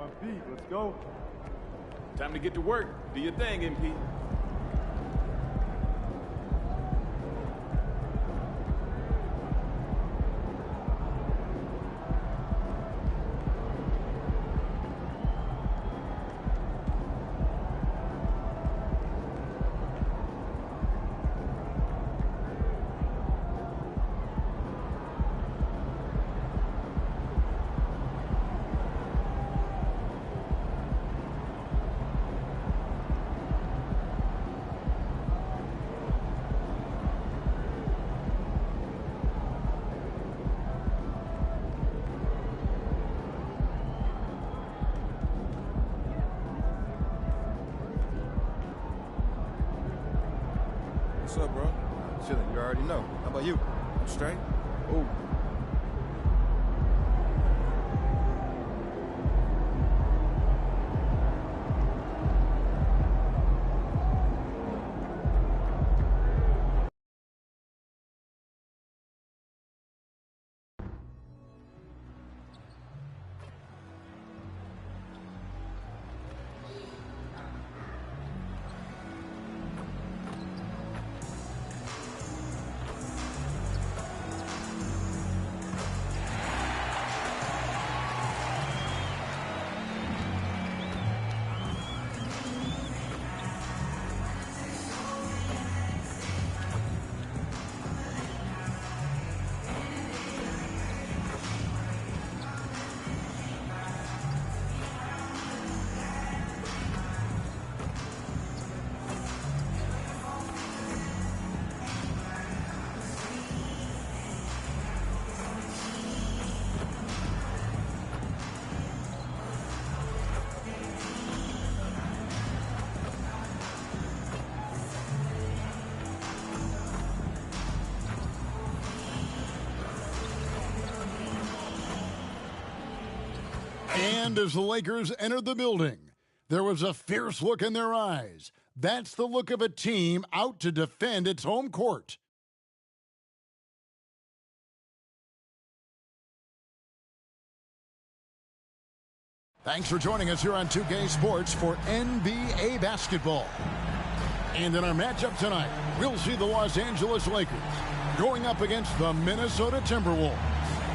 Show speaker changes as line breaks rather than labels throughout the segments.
our feet. Let's go.
Time to get to work. Do your thing, MP.
What's up, bro? Chilling, you already know. How about you? I'm straight. Oh.
And as the Lakers entered the building, there was a fierce look in their eyes. That's the look of a team out to defend its home court. Thanks for joining us here on 2K Sports for NBA basketball. And in our matchup tonight, we'll see the Los Angeles Lakers going up against the Minnesota Timberwolves.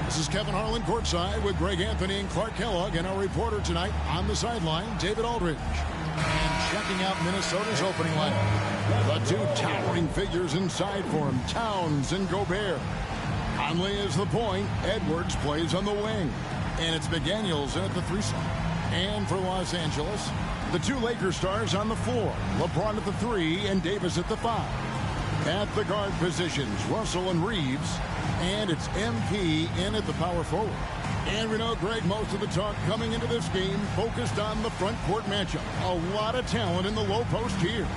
This is Kevin Harlan courtside with Greg Anthony and Clark Kellogg, and our reporter tonight on the sideline, David Aldridge. And checking out Minnesota's opening lineup, the two towering figures inside for him, Towns and Gobert. Conley is the point. Edwards plays on the wing. And it's McDaniels in at the 3 slot. And for Los Angeles, the two Lakers stars on the floor, LeBron at the 3 and Davis at the 5. At the guard positions, Russell and Reeves. And it's MP in at the power forward. And we know, Greg, most of the talk coming into this game focused on the front court matchup. A lot of talent in the low post here.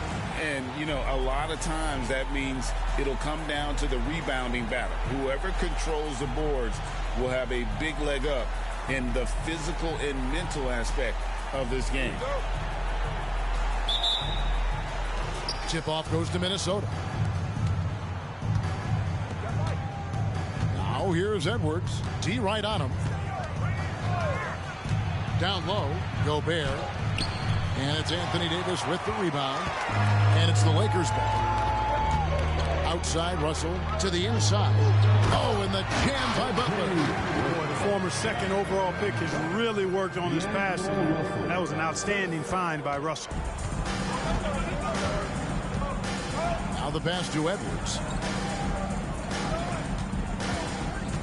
And, you know, a lot of times that means it'll come down to the rebounding battle. Whoever controls the boards will have a big leg up in the physical and mental aspect of this game.
Tip-off goes to Minnesota. Now here's Edwards. D right on him. Down low, Gobert. And it's Anthony Davis with the rebound. And it's the Lakers ball. Outside, Russell to the inside. Oh, and the jam by Butler.
Boy, the former second overall pick has really worked on his passing. That was an outstanding find by Russell.
Now the pass to Edwards.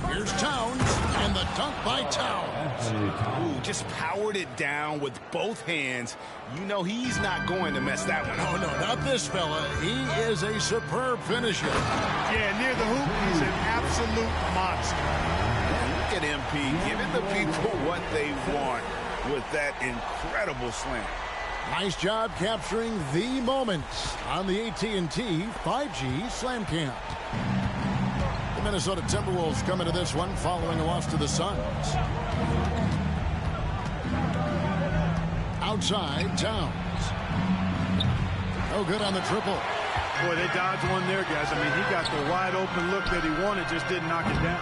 Here's Towns, and the dunk by Towns.
Ooh, just powered it down with both hands. You know he's not going to mess that one up.
Oh, no, not this fella. He is a superb finisher.
Yeah, near the hoop, he's an absolute monster.
Look at MP giving the people what they want with that incredible slam.
Nice job capturing the moments on the AT&T 5G Slam Camp. The Minnesota Timberwolves come into this one following a loss to the Suns. Outside, Towns. No good on the triple.
Boy, they dodged one there, guys. I mean, he got the wide open look that he wanted, just didn't knock it down.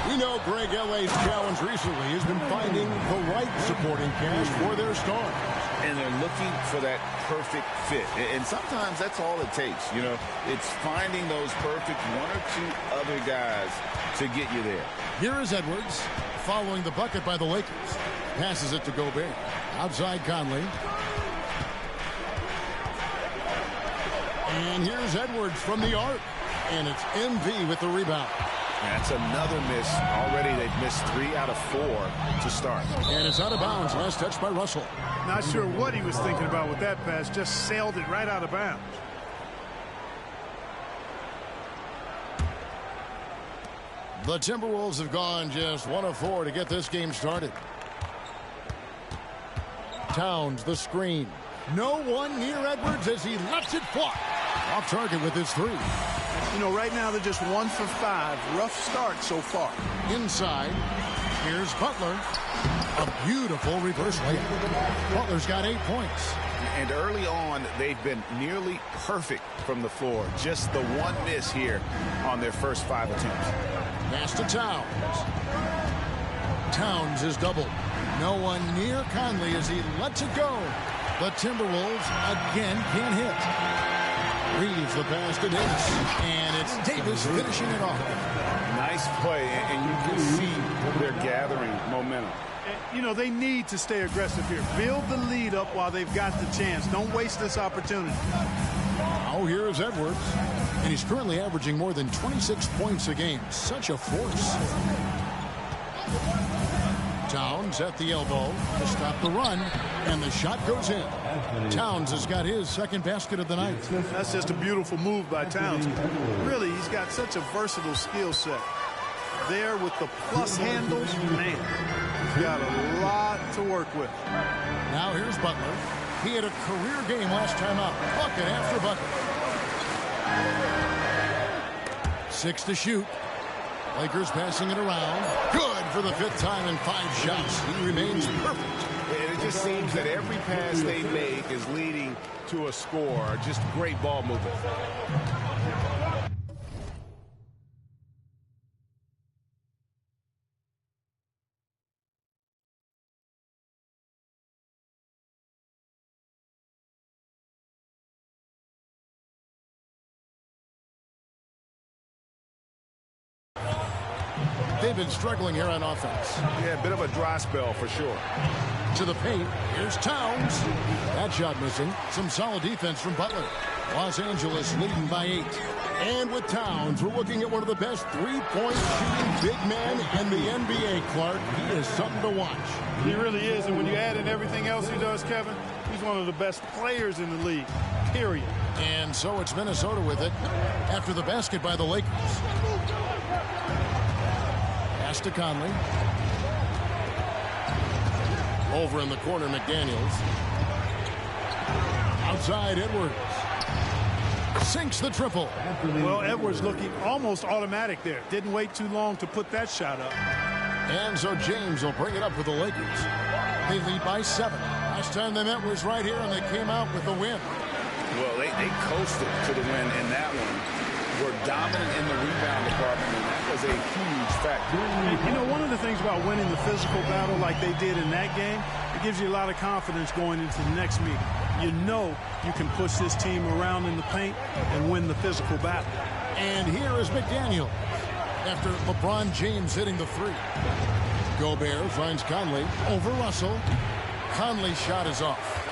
We know Greg L.A.'s challenge recently has been finding the right supporting cast for their stars.
And they're looking for that perfect fit. And sometimes that's all it takes. You know, it's finding those perfect one or two other guys to get you there.
Here is Edwards following the bucket by the Lakers. Passes it to Gobert. Outside Conley. And here's Edwards from the arc. And it's MV with the rebound.
That's another miss. Already they've missed 3 out of 4 to start.
And it's out of bounds. Last touch by Russell.
Not sure what he was thinking about with that pass. Just sailed it right out of bounds.
The Timberwolves have gone just 1 of 4 to get this game started. Towns, the screen. No one near Edwards as he lets it fly. Off target with his 3.
You know, right now they're just 1 for 5. Rough start so far.
Inside, here's Butler. A beautiful reverse layup. Butler's got 8 points.
And early on, they've been nearly perfect from the floor. Just the one miss here on their first 5 attempts.
Pass to Towns. Towns is doubled. No one near Conley as he lets it go. The Timberwolves again can't hit. Reeves the pass to Davis. And it's Davis finishing it off.
Nice play, and you can see they're gathering momentum.
You know, they need to stay aggressive here. Build the lead up while they've got the chance. Don't waste this opportunity.
Now here's Edwards. And he's currently averaging more than 26 points a game. Such a force. Towns at the elbow to stop the run. And the shot goes in. Towns has got his second basket of the night.
That's just a beautiful move by Towns. Really, he's got such a versatile skill set. There with the plus handles, man, he's got a lot to work with.
Now here's Butler. He had a career game last time out. Bucket after bucket. 6 to shoot. Lakers passing it around. Good for the 5th time in 5 shots. He remains perfect.
And it just seems that every pass they make is leading to a score. Just great ball movement.
They've been struggling here on offense.
Yeah, a bit of a dry spell for sure.
To the paint. Here's Towns. That shot missing. Some solid defense from Butler. Los Angeles leading by 8. And with Towns, we're looking at one of the best three-point shooting big men in the NBA, Clark. He is something to watch.
He really is. And when you add in everything else he does, Kevin, he's one of the best players in the league, period.
And so it's Minnesota with it after the basket by the Lakers. Pass to Conley. Over in the corner, McDaniels. Outside, Edwards. Sinks the triple.
Well, Edwards looking almost automatic there. Didn't wait too long to put that shot up.
And so James will bring it up for the Lakers. They lead by 7. Last time they met was right here, and they came out with the win.
Well, they coasted to the win in that one. Were dominant in the rebound department, and that was a huge factor.
You know, one of the things about winning the physical battle like they did in that game, it gives you a lot of confidence going into the next meeting. You know you can push this team around in the paint and win the physical battle.
And here is McDaniel after LeBron James hitting the 3. Gobert finds Conley over Russell. Conley's shot is off.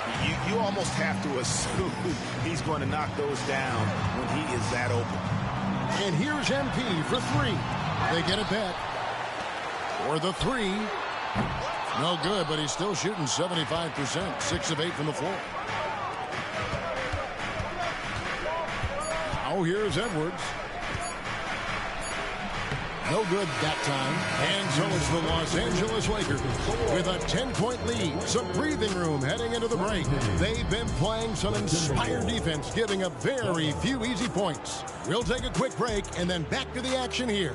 You almost have to assume he's going to knock those down when he is that open.
And here's MP for 3. They get it back. For the 3. No good, but he's still shooting 75%. 6 of 8 from the floor. Now here's Edwards. No good that time. And so it's the Los Angeles Lakers with a 10-point lead. Some breathing room heading into the break. They've been playing some inspired defense, giving up very few easy points. We'll take a quick break and then back to the action here.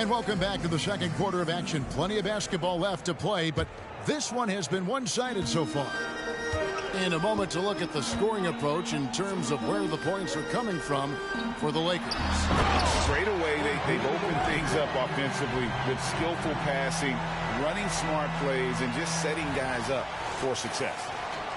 And welcome back to the second quarter of action. Plenty of basketball left to play, but this one has been one-sided so far. In a moment to look at the scoring approach in terms of where the points are coming from for the Lakers.
Straight away, they've opened things up offensively with skillful passing, running smart plays, and just setting guys up for success.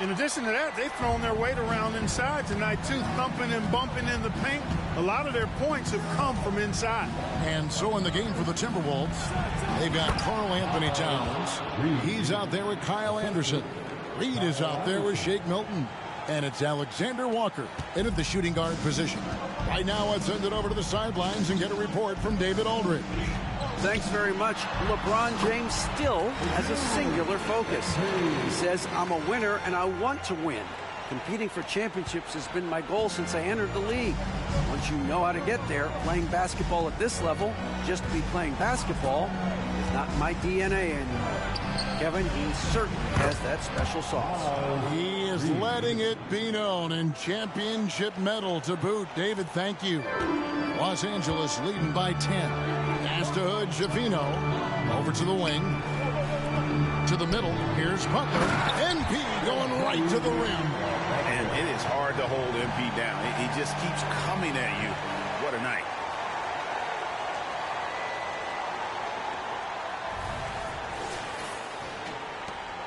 In addition to that, they've thrown their weight around inside tonight, too, thumping and bumping in the paint. A lot of their points have come from inside.
And so in the game for the Timberwolves, they've got Karl Anthony Towns. He's out there with Kyle Anderson. Reed is out there with Shake Milton. And it's Alexander Walker in at the shooting guard position. Right now, let's send it over to the sidelines and get a report from David Aldridge.
Thanks very much. LeBron James still has a singular focus. He says, I'm a winner and I want to win. Competing for championships has been my goal since I entered the league. Once you know how to get there, playing basketball at this level, just to be playing basketball, is not my DNA anymore. Kevin, he certainly has that special sauce.
He is letting it be known, and championship medal to boot. David, thank you. Los Angeles leading by 10. Pass to Hood, Schifino. Over to the wing. To the middle. Here's Butler. MP going right to the rim.
And it is hard to hold MP down. He just keeps coming at you. What a night.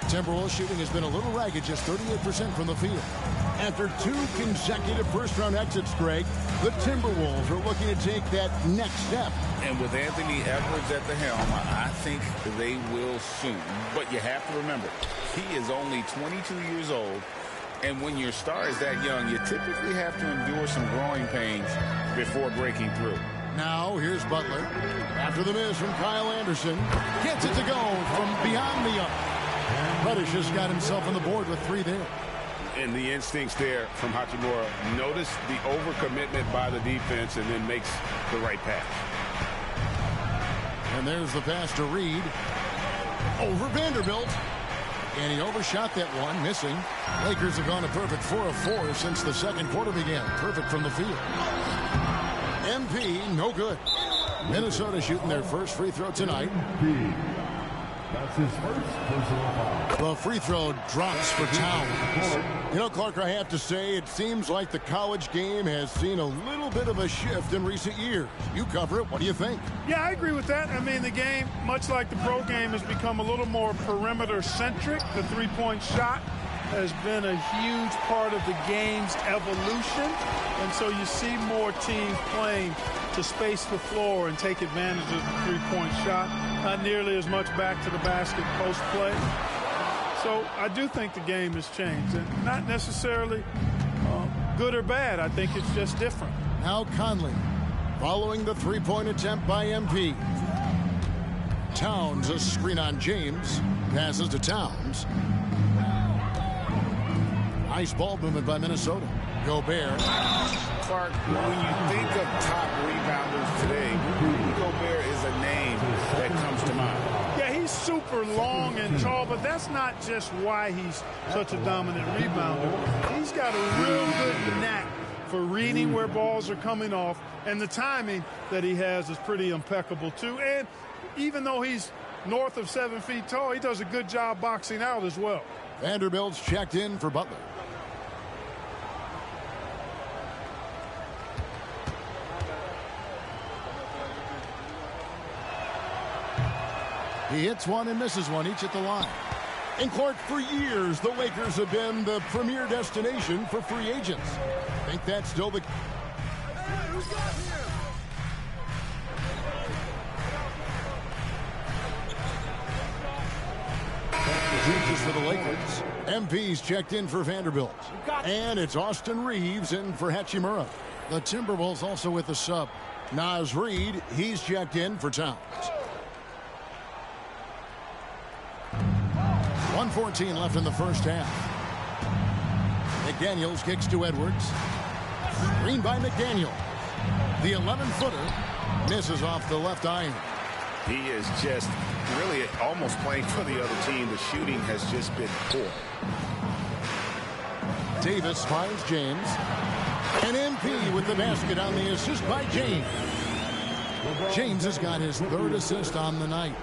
Timberwolves shooting has been a little ragged, just 38% from the field. After 2 consecutive first-round exits, Greg, the Timberwolves are looking to take that next step.
And with Anthony Edwards at the helm, I think they will soon. But you have to remember, he is only 22 years old. And when your star is that young, you typically have to endure some growing pains before breaking through.
Now, here's Butler. After the miss from Kyle Anderson. Gets it to go from beyond the arc. Reddish has got himself on the board with 3 there.
And the instincts there from Hachimura. Notice the overcommitment by the defense and then makes the right pass.
And there's the pass to Reed. Over Vanderbilt. And he overshot that one, missing. Lakers have gone a perfect 4 of 4 since the second quarter began. Perfect from the field. MP, no good. Minnesota shooting their first free throw tonight.
That's his first personal foul.
The free throw drops for Towns. You know, Clark, I have to say, it seems like the college game has seen a little bit of a shift in recent years. You cover it. What do you think?
Yeah, I agree with that. I mean, the game, much like the pro game, has become a little more perimeter-centric. The three-point shot has been a huge part of the game's evolution. And so you see more teams playing to space the floor and take advantage of the three-point shot. Not nearly as much back to the basket post play. So I do think the game has changed. And not necessarily good or bad. I think it's just different.
Now Conley following the three-point attempt by MP. Towns, a screen on James. Passes to Towns. Nice ball movement by Minnesota. Gobert.
Clark, when you think of top rebounders today, Gobert is a name that comes to mind.
Yeah, he's super long and tall, but that's not just why he's such a dominant rebounder. He's got a real good knack for reading where balls are coming off, and the timing that he has is pretty impeccable, too. And even though he's north of 7 feet tall, he does a good job boxing out as well.
Vanderbilt's checked in for Butler. He hits one and misses one, each at the line. And Clark, for years, the Lakers have been the premier destination for free agents. I think that's still the...
Hey, who's got here?
Reeves for the Lakers. MP's checked in for Vanderbilt. And it's Austin Reeves in for Hachimura. The Timberwolves also with the sub. Naz Reid, he's checked in for Towns. 1:14 left in the first half. McDaniels kicks to Edwards. Screen by McDaniel. The 11-footer misses off the left iron.
He is just really almost playing for the other team. The shooting has just been poor.
Davis finds James. And MP with the basket on the assist by James. James has got his 3rd assist on the night.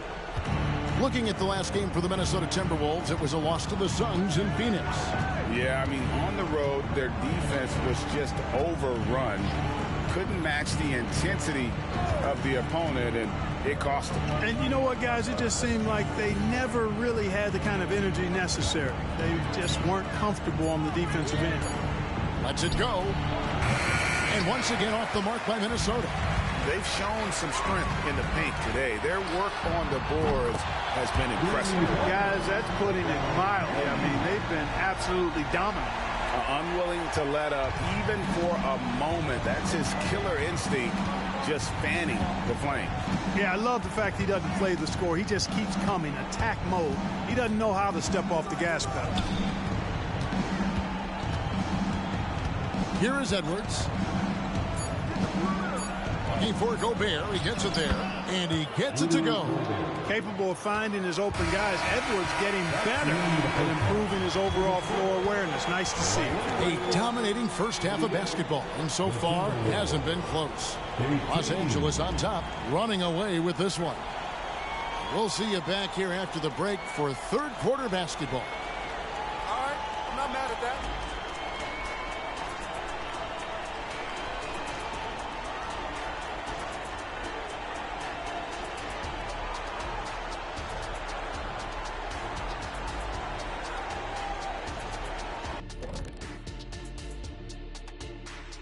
Looking at the last game for the Minnesota Timberwolves, it was a loss to the Suns in Phoenix.
Yeah, I mean, on the road, their defense was just overrun. Couldn't match the intensity of the opponent, and it cost them.
And you know what, guys? It just seemed like they never really had the kind of energy necessary. They just weren't comfortable on the defensive end.
Lets it go. And once again off the mark by Minnesota.
They've shown some strength in the paint today. Their work on the boards has been impressive.
Guys, that's putting it mildly. I mean, they've been absolutely dominant.
Unwilling to let up even for a moment. That's his killer instinct, just fanning the flame.
Yeah, I love the fact he doesn't play the score. He just keeps coming, attack mode. He doesn't know how to step off the gas pedal.
Here is Edwards. Looking for Gobert. He gets it there, and he gets it to go.
Capable of finding his open guys. Edwards getting better and improving his overall floor awareness. Nice to see.
A dominating first half of basketball, and so far hasn't been close. Los Angeles on top, running away with this one. We'll see you back here after the break for 3rd quarter basketball.
All right, I'm not mad at that.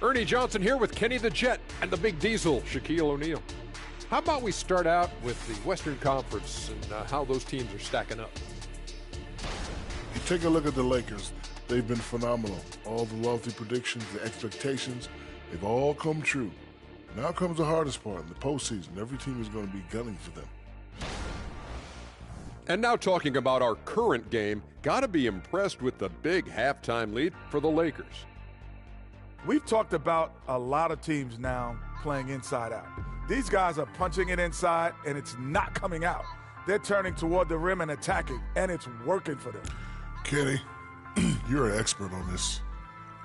Ernie Johnson here with Kenny the Jet and the Big Diesel, Shaquille O'Neal. How about we start out with the Western Conference and how those teams are stacking up?
You take a look at the Lakers. They've been phenomenal. All the lofty predictions, the expectations, they've all come true. Now comes the hardest part, in the postseason. Every team is going to be gunning for them.
And now talking about our current game, got to be impressed with the big halftime lead for the Lakers.
We've talked about a lot of teams now playing inside out. These guys are punching it inside, and it's not coming out. They're turning toward the rim and attacking, and it's working for them.
Kenny, you're an expert on this.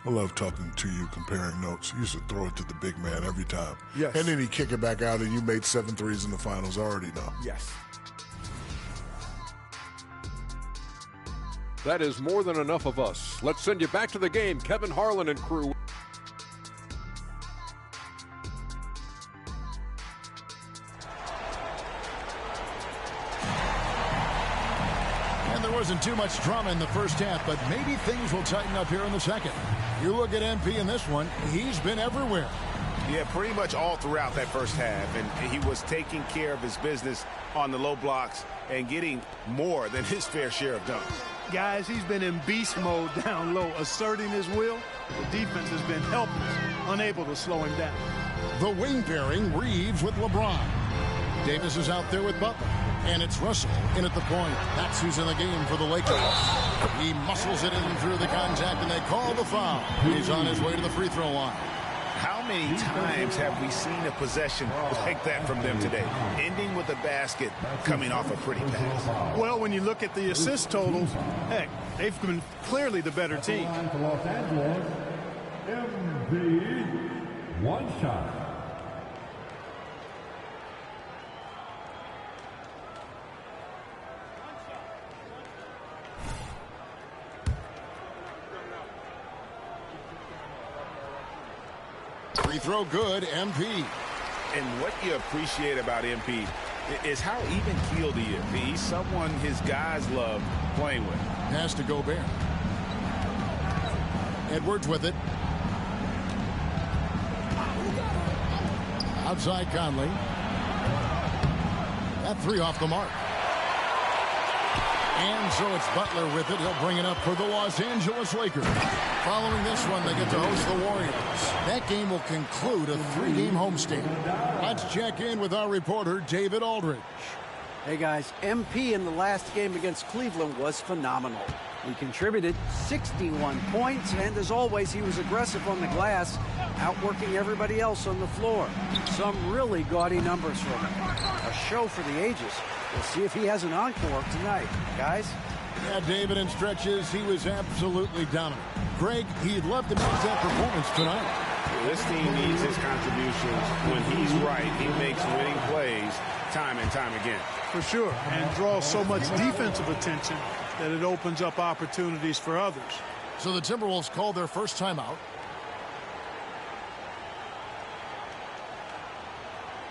I love talking to you, comparing notes. You used to throw it to the big man every time.
Yes.
And then he'd kick it back out, and you made 7 threes in the finals. I already know.
Yes.
That is more than enough of us. Let's send you back to the game, Kevin Harlan and crew.
Wasn't too much drama in the first half, but maybe things will tighten up here in the second. You look at MP in this one, he's been everywhere.
Yeah, pretty much all throughout that first half, and he was taking care of his business on the low blocks and getting more than his fair share of dunks.
Guys, he's been in beast mode down low, asserting his will. The defense has been helpless, unable to slow him down.
The wing pairing, Reeves with LeBron. Davis is out there with Butler. And it's Russell in at the point. That's who's in the game for the Lakers. He muscles it in through the contact, and they call the foul. He's on his way to the free throw line.
How many times have we seen a possession like that from them today? Ending with a basket, coming off a pretty pass.
Well, when you look at the assist totals, heck, they've been clearly the better team.
For Los Angeles, MP, one shot.
Free throw good, MP.
And what you appreciate about MP is how even-keeled he is. He's someone his guys love playing with.
Pass to Gobert. Edwards with it. Outside Conley. That 3 off the mark. And so it's Butler with it. He'll bring it up for the Los Angeles Lakers. Following this one, they get to host the Warriors. That game will conclude a 3-game homestand. Let's check in with our reporter, David Aldridge.
Hey, guys, MP in the last game against Cleveland was phenomenal. He contributed 61 points, and as always, he was aggressive on the glass, outworking everybody else on the floor. Some really gaudy numbers from him. A show for the ages. We'll see if he has an encore tonight. Guys?
Yeah, David, in stretches, he was absolutely dominant. Greg, he'd love to match that performance tonight.
This team needs his contributions. When he's right, he makes winning plays time and time again.
For sure, and draws so much defensive attention that it opens up opportunities for others.
So the Timberwolves call their first timeout.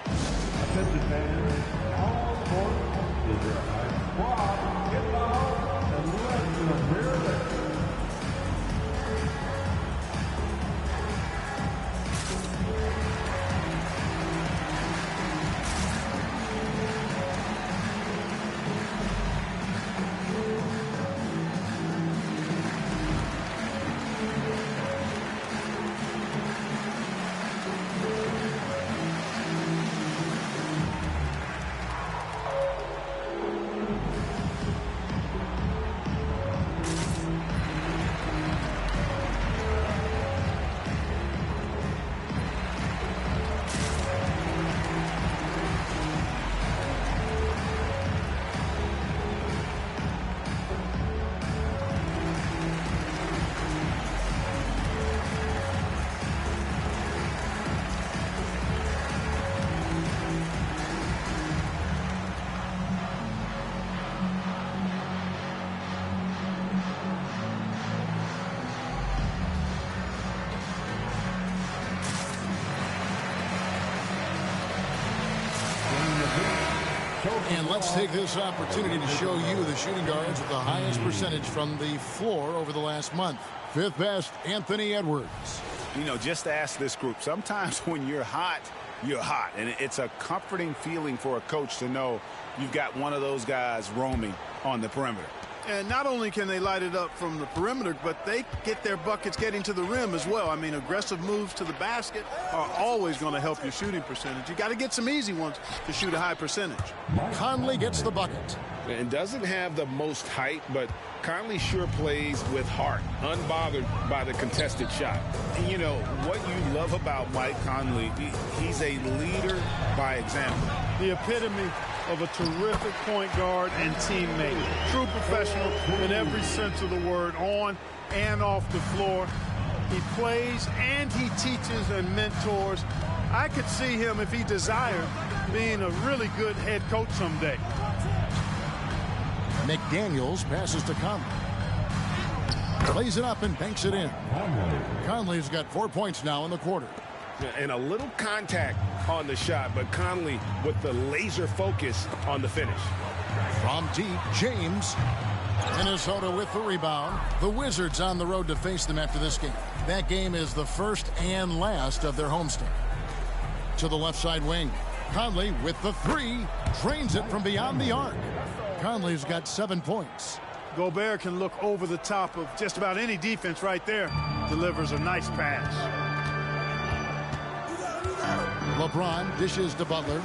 Attention fans, all sports is your high squad. Get the house and let the rear there.
And let's take this opportunity to show you the shooting guards with the highest percentage from the floor over the last month. Fifth best, Anthony Edwards.
You know, just ask this group. Sometimes when you're hot, you're hot. And it's a comforting feeling for a coach to know you've got one of those guys roaming on the perimeter.
And not only can they light it up from the perimeter, but they get their buckets getting to the rim as well. I mean, aggressive moves to the basket are always going to help your shooting percentage. You got to get some easy ones to shoot a high percentage.
Conley gets the bucket.
And doesn't have the most height, but Conley sure plays with heart, unbothered by the contested shot. And you know, what you love about Mike Conley, he's a leader by example.
The epitome of a terrific point guard and teammate. True professional in every sense of the word, on and off the floor. He plays and he teaches and mentors. I could see him, if he desired, being a really good head coach someday.
McDaniels passes to Conley. Plays it up and banks it in. Conley's got 4 points now in the quarter.
And a little contact on the shot, but Conley with the laser focus on the finish.
From deep, James. Minnesota with the rebound. The Wizards on the road to face them after this game. That game is the first and last of their homestand. To the left side wing. Conley with the three. Drains it from beyond the arc. Conley's got 7 points.
Gobert can look over the top of just about any defense right there. Delivers a nice pass.
LeBron dishes to Butler.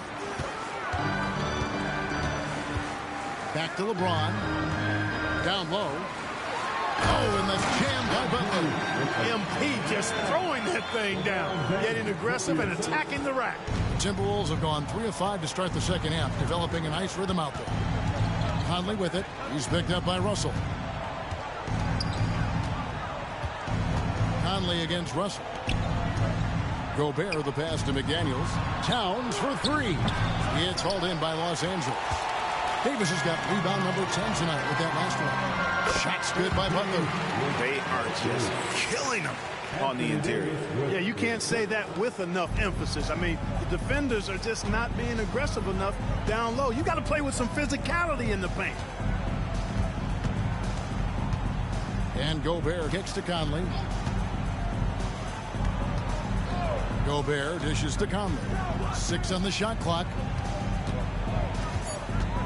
Back to LeBron. Down low. Oh, and the jam by Butler.
MP just throwing that thing down. Getting aggressive and attacking the rack.
The Timberwolves have gone 3 of 5 to start the second half, developing a nice rhythm out there. Conley with it. He's picked up by Russell. Conley against Russell. Gobert the pass to McDaniels. Towns for three. It's hauled in by Los Angeles. Davis has got rebound number 10 tonight with that last one. Shots good by Butler.
They are just killing them on the interior.
Yeah, you can't say that with enough emphasis. I mean, the defenders are just not being aggressive enough down low. You got to play with some physicality in the paint.
And Gobert kicks to Conley. Gobert dishes to Conley. 6 on the shot clock.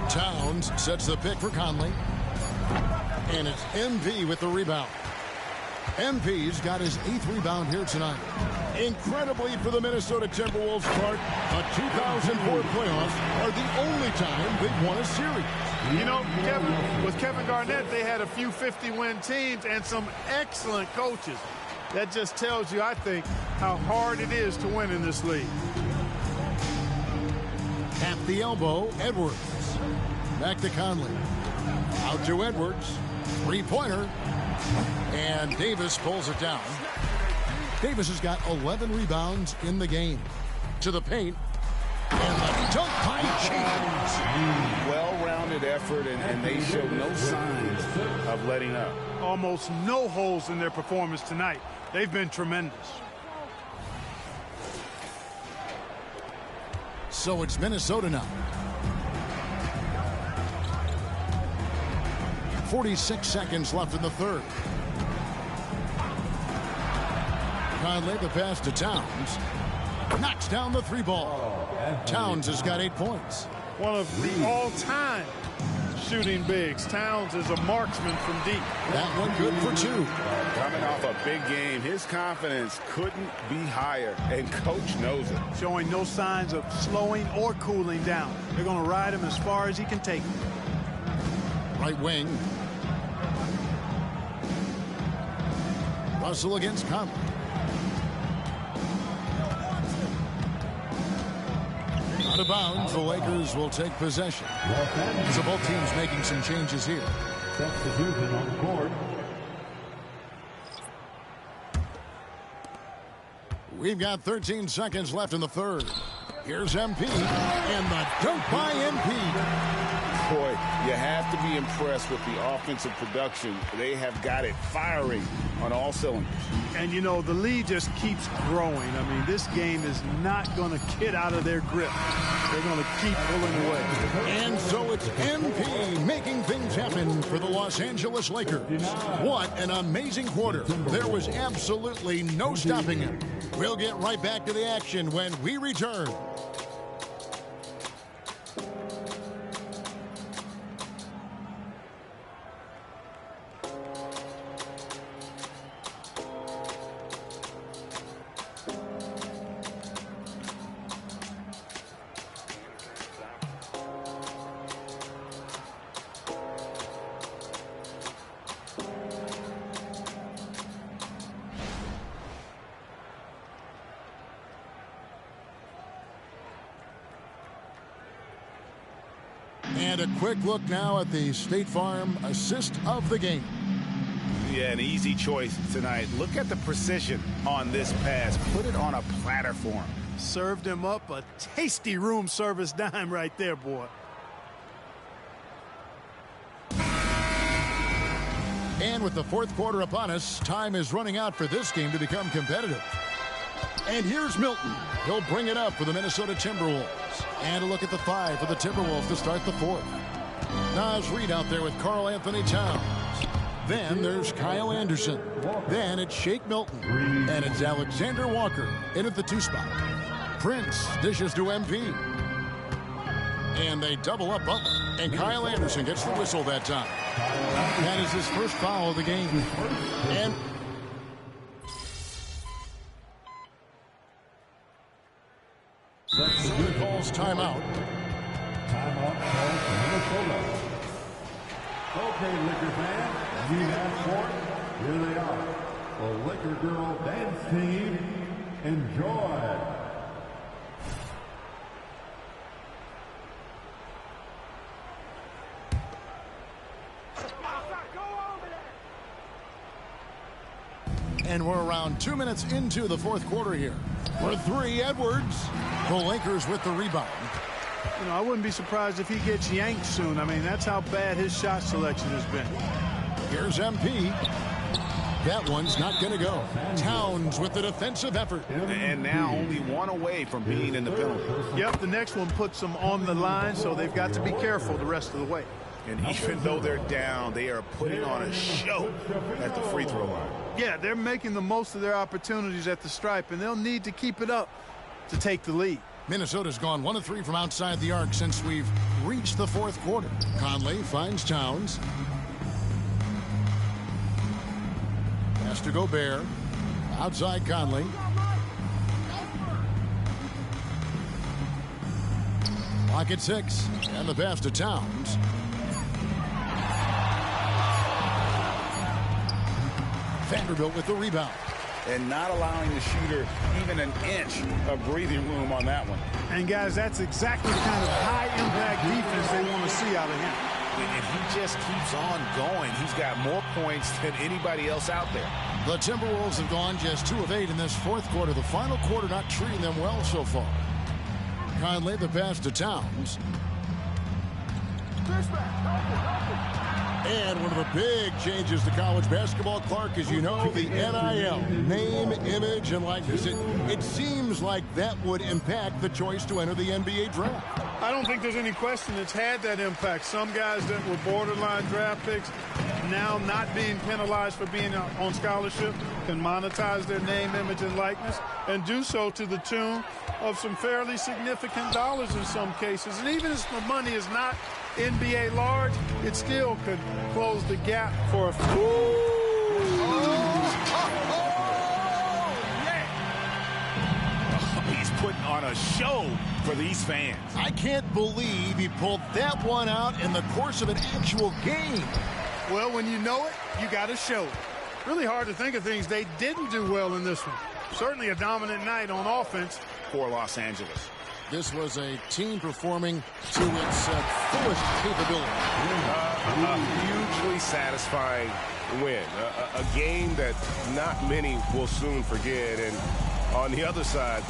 Towns sets the pick for Conley. And it's MP with the rebound. MP's got his 8th rebound here tonight. Incredibly for the Minnesota Timberwolves part, the 2004 playoffs are the only time they've won a series.
You know, with Kevin Garnett, they had a few 50-win teams and some excellent coaches. That just tells you, I think, how hard it is to win in this league.
At the elbow, Edwards. Back to Conley. Out to Edwards. Three-pointer. And Davis pulls it down. Davis has got 11 rebounds in the game. To the paint. And the dunk by James.
Well-rounded effort, and they show no signs of letting up.
Almost no holes in their performance tonight. They've been tremendous.
So it's Minnesota now. 46 seconds left in the third. Conley, the pass to Towns. Knocks down the three ball. Towns has got 8 points.
One of the all-time shooting bigs. Towns is a marksman from deep.
That one good for 2.
Coming off a big game, his confidence couldn't be higher, and coach knows it.
Showing no signs of slowing or cooling down. They're going to ride him as far as he can take him.
Right wing. Russell against Conley. Out of bounds, the Lakers will take possession. So both teams making some changes here.
Substitution on the court.
We've got 13 seconds left in the third. Here's MP, and the dunk by MP.
Boy, you have to be impressed with the offensive production. They have got it firing on all cylinders.
And, you know, the lead just keeps growing. I mean, this game is not going to get out of their grip. They're going to keep pulling away.
And so it's MP making things happen for the Los Angeles Lakers. What an amazing quarter. There was absolutely no stopping him. We'll get right back to the action when we return. And a quick look now at the State Farm assist of the game.
Yeah, an easy choice tonight. Look at the precision on this pass. Put it on a platter for him.
Served him up a tasty room service dime right there, boy.
And with the fourth quarter upon us, time is running out for this game to become competitive. And here's Milton. He'll bring it up for the Minnesota Timberwolves. And a look at the 5 for the Timberwolves to start the fourth. Naz Reid out there with Karl Anthony Towns. Then there's Kyle Anderson. Then it's Shake Milton. And it's Alexander Walker in at the 2 spot. Prince dishes to MP. And they double up Butler. And Kyle Anderson gets the whistle that time. That is his first foul of the game. And substitute calls timeout.
Timeout called for Minnesota. Okay, Laker fans, we have court. Here they are. The Laker Girl Dance Team. Enjoy.
And we're around 2 minutes into the fourth quarter here. For 3, Edwards. The Lakers with the rebound.
You know, I wouldn't be surprised if he gets yanked soon. I mean, that's how bad his shot selection has been.
Here's MP. That one's not going to go. Towns with the defensive effort.
And now only one away from being in the penalty.
Yep, the next one puts them on the line, so they've got to be careful the rest of the way.
And even though they're down, they are putting on a show at the free throw line.
Yeah, they're making the most of their opportunities at the stripe, and they'll need to keep it up to take the lead.
Minnesota's gone 1 of 3 from outside the arc since we've reached the fourth quarter. Conley finds Towns. Has to go Bear. Outside Conley. Clock at 6. And the pass to Towns. Vanderbilt with the rebound.
And not allowing the shooter even an inch of breathing room on that one.
And, guys, that's exactly the kind of high-impact defense they want to see out of him.
And he just keeps on going. He's got more points than anybody else out there.
The Timberwolves have gone just 2 of 8 in this fourth quarter. The final quarter not treating them well so far. Conley the pass to Towns. And one of the big changes to college basketball, Clark, as you know, the NIL, name, image, and likeness. It seems like that would impact the choice to enter the NBA draft.
I don't think there's any question it's had that impact. Some guys that were borderline draft picks now not being penalized for being on scholarship can monetize their name, image, and likeness and do so to the tune of some fairly significant dollars in some cases. And even if the money is not NBA large, it still could close the gap for a
He's putting on a show for these fans.
I can't believe he pulled that one out in the course of an actual game.
Well, when you know it, you got to show it. Really hard to think of things they didn't do well in this one. Certainly a dominant night on offense
For Los Angeles.
This was a team performing to its fullest capability.
A hugely satisfying win. A game that not many will soon forget. And on the other side,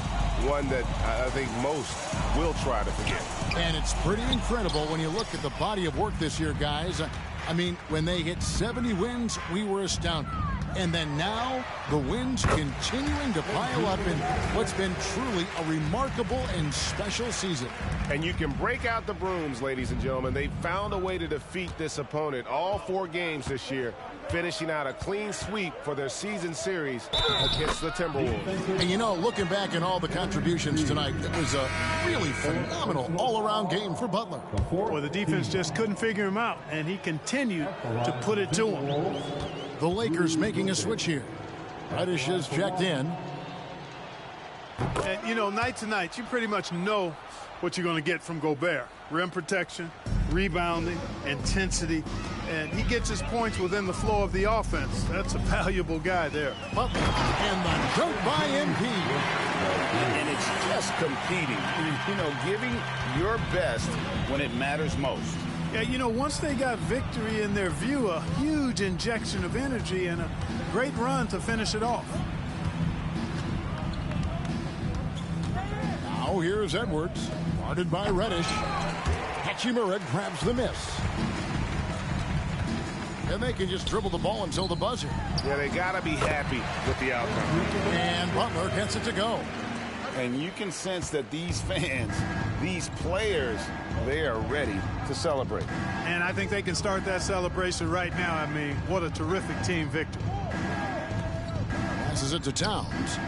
one that I think most will try to forget.
And it's pretty incredible when you look at the body of work this year, guys. I mean, when they hit 70 wins, we were astounded. And then now, the wins continuing to pile up in what's been truly a remarkable and special season.
And you can break out the brooms, ladies and gentlemen. They found a way to defeat this opponent all 4 games this year, finishing out a clean sweep for their season series against the Timberwolves.
And you know, looking back at all the contributions tonight, it was a really phenomenal all-around game for Butler.
Well, the defense just couldn't figure him out, and he continued to put it to him.
The Lakers making a switch here. Reddish is checked in.
And, you know, night to night, you pretty much know what you're going to get from Gobert. Rim protection, rebounding, intensity, and he gets his points within the flow of the offense. That's a valuable guy there.
Butler and the dunk by MP.
And it's just competing, you know, giving your best when it matters most.
Yeah, you know, once they got victory in their view, a huge injection of energy and a great run to finish it off.
Now here's Edwards, guarded by Reddish. Hachimura grabs the miss. And they can just dribble the ball until the buzzer.
Yeah, they got to be happy with the outcome.
And Butler gets it to go.
And you can sense that these fans, these players, they are ready to celebrate.
And I think they can start that celebration right now. I mean, what a terrific team victory.
Passes it to Towns.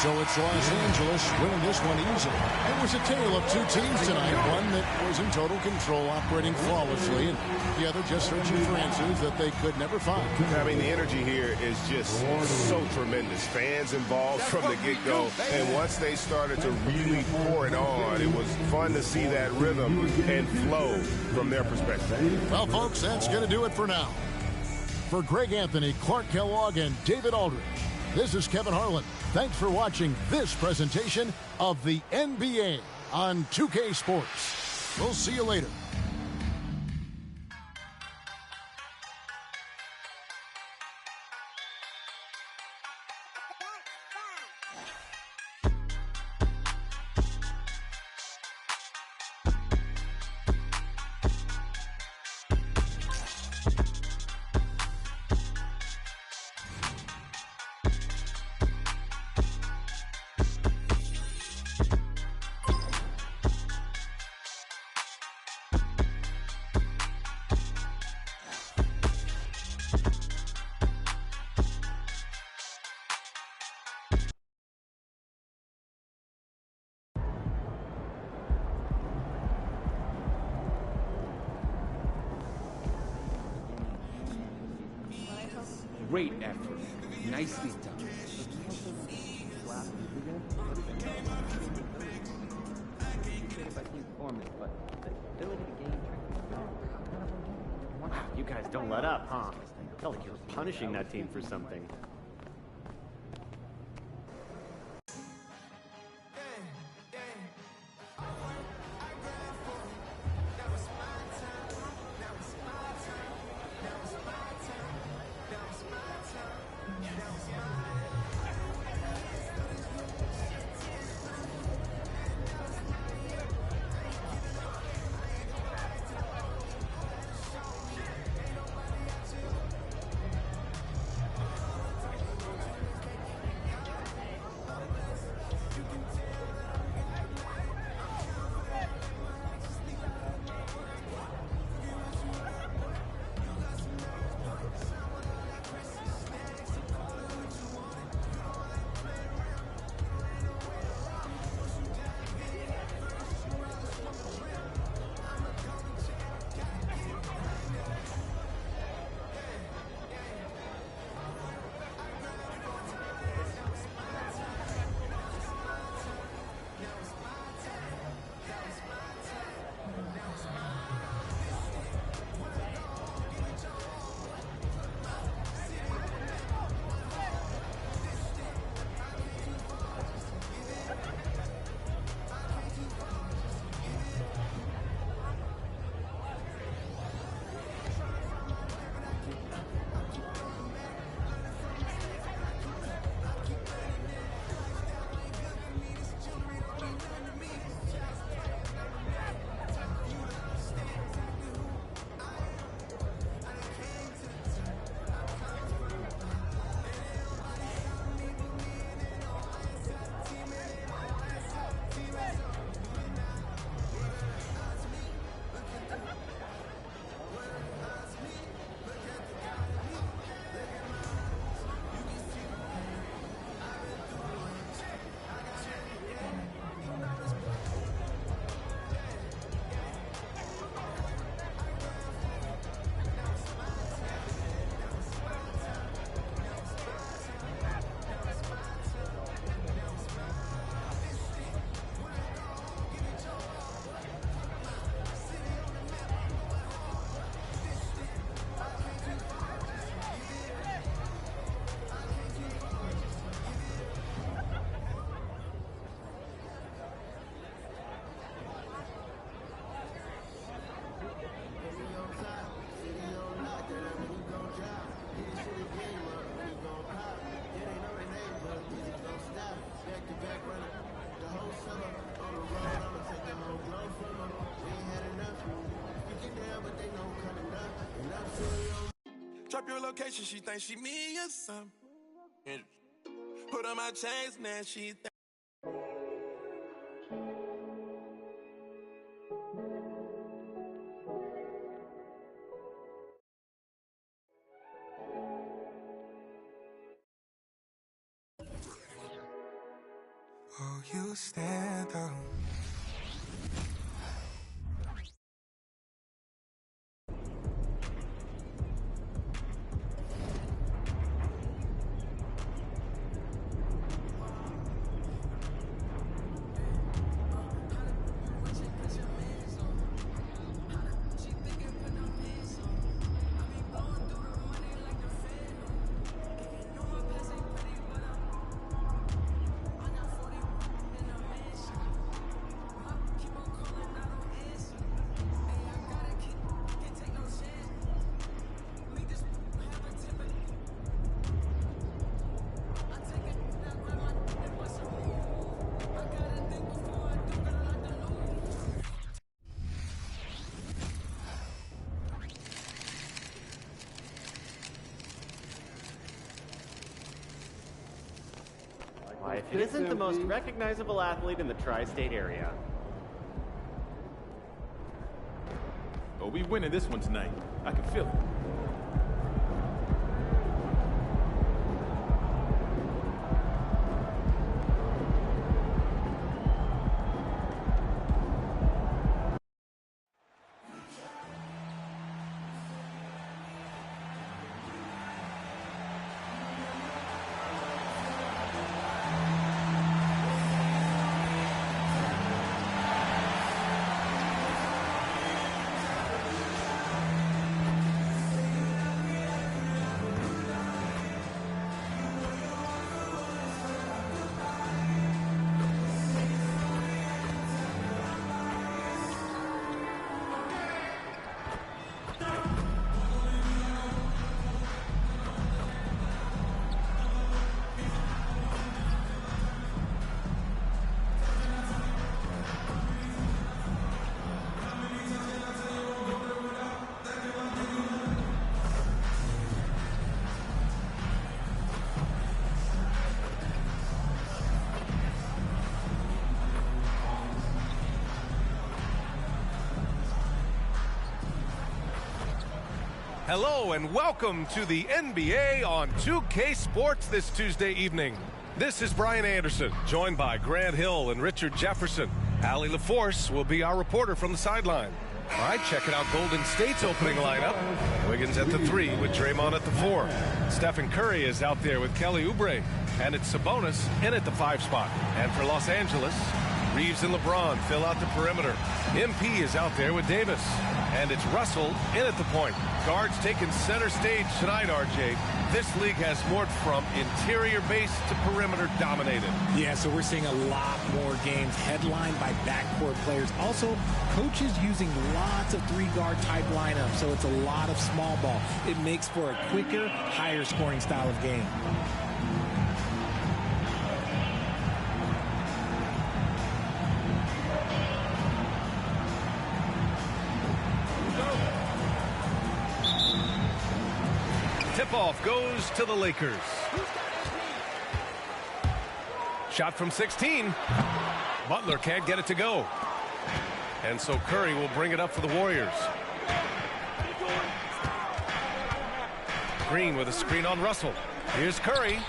So it's Los Angeles winning this one easily. It was a tale of 2 teams tonight. One that was in total control, operating flawlessly, and the other just searching for answers that they could never find.
I mean, the energy here is just so tremendous. Fans involved from the get-go, and once they started to really pour it on, it was fun to see that rhythm and flow from their perspective.
Well, folks, that's going to do it for now. For Greg Anthony, Clark Kellogg, and David Aldridge, this is Kevin Harlan. Thanks for watching this presentation of the NBA on 2K Sports. We'll see you later.
Great effort. Nicely done.
Wow, you guys don't let up, huh? I felt like you were punishing that team for something.
location, she thinks she me or something. Put on my chains, now she oh, you stand up.
If it isn't the most recognizable athlete in the tri-state area.
Oh, we winning this one tonight. I can feel it.
Hello and welcome to the NBA on 2K Sports this Tuesday evening. This is Brian Anderson, joined by Grant Hill and Richard Jefferson. Allie LaForce will be our reporter from the sideline. All right, checking out Golden State's opening lineup. Wiggins at the 3 with Draymond at the 4. Stephen Curry is out there with Kelly Oubre. And it's Sabonis in at the 5 spot. And for Los Angeles, Reeves and LeBron fill out the perimeter. MP is out there with Davis. And it's Russell in at the point. Guards taking center stage tonight, RJ. This league has morphed from interior base to perimeter dominated.
Yeah, so we're seeing a lot more games headlined by backcourt players. Also, coaches using lots of 3-guard type lineups, so it's a lot of small ball. It makes for a quicker, higher scoring style of game.
Tip-off goes to the Lakers. Shot from 16. Butler can't get it to go. And so Curry will bring it up for the Warriors. Green with a screen on Russell. Here's Curry.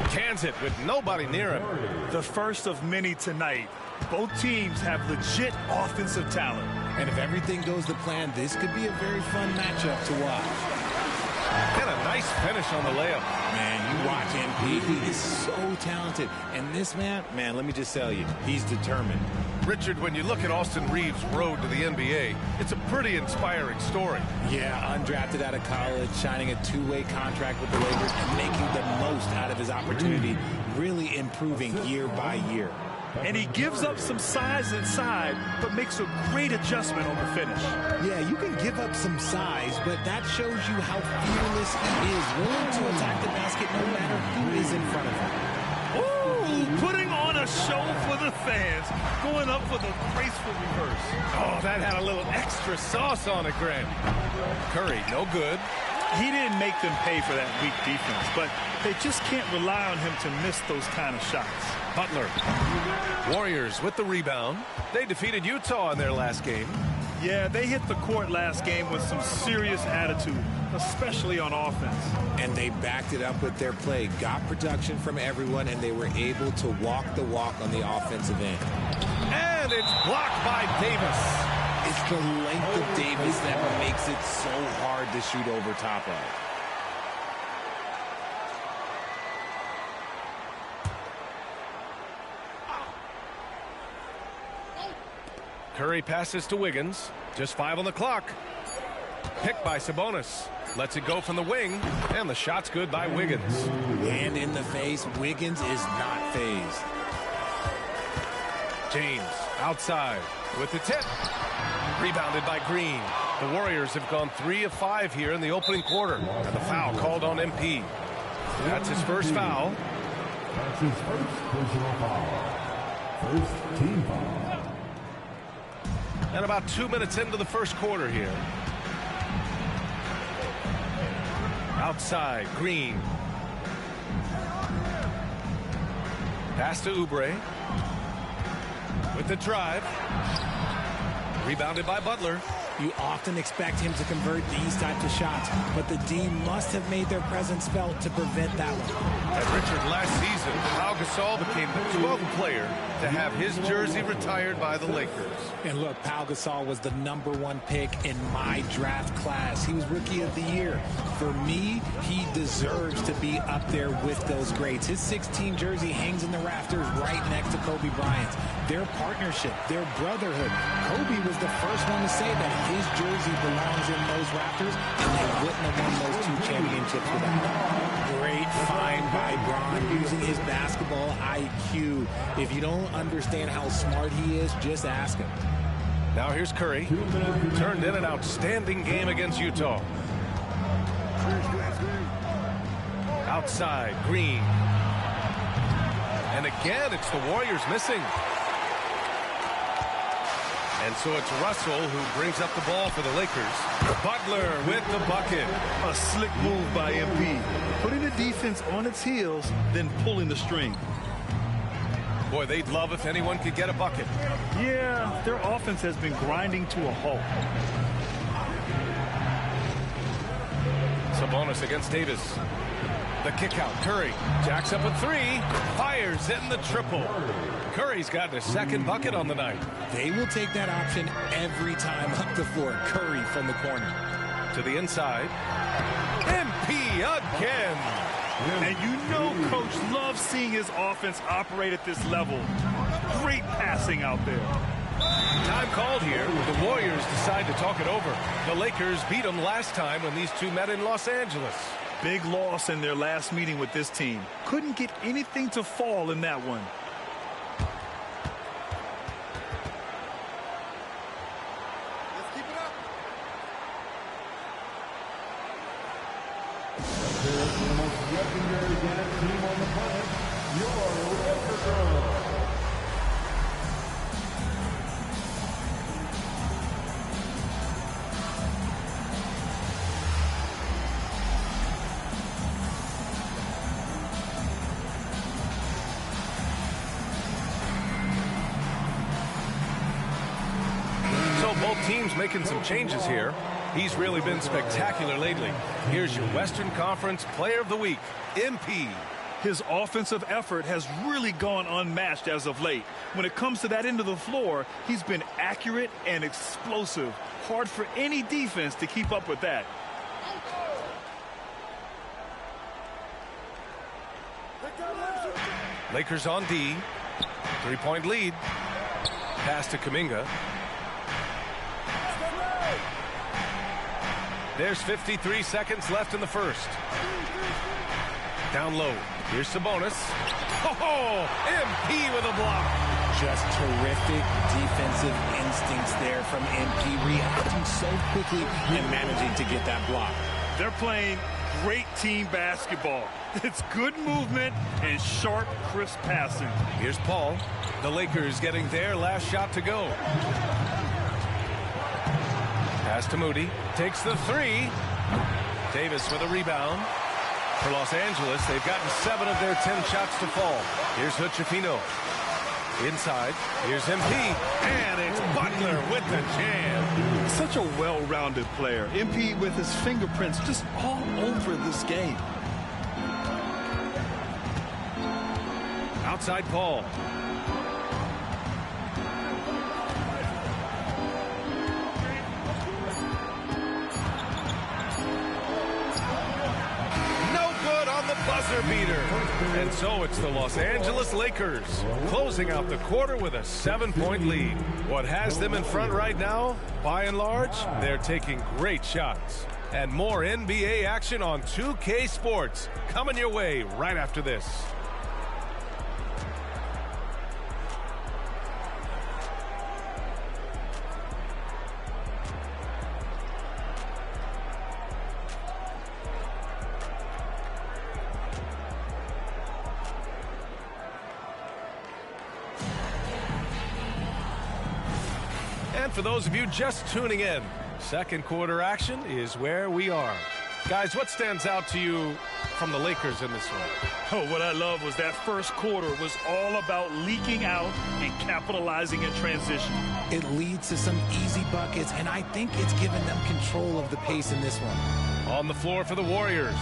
Cans it with nobody near him.
The first of many tonight. Both teams have legit offensive talent.
And if everything goes to plan, this could be a very fun matchup to watch.
And a nice finish on the layup.
Man, you watch MP. He is so talented. And this man, let me just tell you, he's determined.
Richard, when you look at Austin Reeves' road to the NBA, it's a pretty inspiring story.
Yeah, undrafted out of college, signing a two-way contract with the Lakers and making the most out of his opportunity, really improving year by year.
And he gives up some size inside, but makes a great adjustment on the finish.
Yeah, you can give up some size, but that shows you how fearless he is, willing to attack the basket no matter who is in front of him.
Ooh, putting on a show for the fans, going up for the graceful reverse.
Oh, that had a little extra sauce on it, Grant. Curry, no good.
He didn't make them pay for that weak defense, but they just can't rely on him to miss those kind of shots.
Butler. Warriors with the rebound. They defeated Utah in their last game.
Yeah, they hit the court last game with some serious attitude, especially on offense.
And they backed it up with their play, got production from everyone, and they were able to walk the walk on the offensive end.
And it's blocked by Davis.
It's the length of Davis that makes it so hard to shoot over top of.
Curry passes to Wiggins. Just 5 on the clock. Picked by Sabonis. Lets it go from the wing. And the shot's good by Wiggins.
And in the face, Wiggins is not phased.
James outside with the tip. Rebounded by Green. The Warriors have gone 3 of 5 here in the opening quarter. And the foul called on MP. That's his first foul.
That's his first personal foul. First team foul.
And about 2 minutes into the first quarter here. Outside, Green. Pass to Oubre. With the drive. Rebounded by Butler.
You often expect him to convert these types of shots, but the D must have made their presence felt to prevent that one.
At Richard, last season, Pau Gasol became the 12th player to have his jersey retired by the Lakers.
And look, Pau Gasol was the #1 pick in my draft class. He was Rookie of the Year. For me, he deserves to be up there with those greats. His 16 jersey hangs in the rafters right next to Kobe Bryant's. Their partnership, their brotherhood. Kobe was the first one to say that his jersey belongs in those rafters, and they wouldn't have won those 2 championships without him. Great find by Bron using his basketball IQ. If you don't understand how smart he is, just ask him.
Now here's Curry. Turned in an outstanding game against Utah. Outside, Green. And again, it's the Warriors missing. And so it's Russell who brings up the ball for the Lakers. Butler with the bucket.
A slick move by MP. Putting the defense on its heels, then pulling the string.
Boy, they'd love if anyone could get a bucket.
Yeah, their offense has been grinding to a halt.
Sabonis against Davis. The kick out. Curry jacks up a 3. Fires in the triple. Curry's got his second bucket on the night.
They will take that option every time up the floor. Curry from the corner.
To the inside. MP again.
And you know Coach loves seeing his offense operate at this level. Great passing out there.
Time called here. The Warriors decide to talk it over. The Lakers beat them last time when these two met in Los Angeles.
Big loss in their last meeting with this team. Couldn't get anything to fall in that one.
Let's keep it up.
There's the most legendary dance team on the planet, your Laker Girls.
Teams making some changes here. He's really been spectacular lately. Here's your Western Conference Player of the Week, MP.
His offensive effort has really gone unmatched as of late. When it comes to that end of the floor, he's been accurate and explosive. Hard for any defense to keep up with that.
Lakers on D. 3-point lead. Pass to Kuminga. There's 53 seconds left in the first. Down low. Here's Sabonis. Oh, MP with a block.
Just terrific defensive instincts there from MP, reacting so quickly and managing to get that block.
They're playing great team basketball. It's good movement and sharp, crisp passing.
Here's Paul. The Lakers getting their last shot to go. Pass to Moody. Takes the 3. Davis with a rebound. For Los Angeles, they've gotten 7 of their 10 shots to fall. Here's Hood-Schifino. Inside, here's MP, and it's Butler with the jam.
Such a well-rounded player. MP with his fingerprints just all over this game.
Outside Paul. The buzzer beater. And so it's the Los Angeles Lakers closing out the quarter with a 7-point lead. What has them in front right now, by and large, they're taking great shots. And more NBA action on 2K Sports coming your way right after this. For those of you just tuning in, second quarter action is where we are. Guys, what stands out to you from the Lakers in this one?
Oh, what I love was that first quarter was all about leaking out and capitalizing in transition.
It leads to some easy buckets, and I think it's given them control of the pace in this one.
On the floor for the Warriors.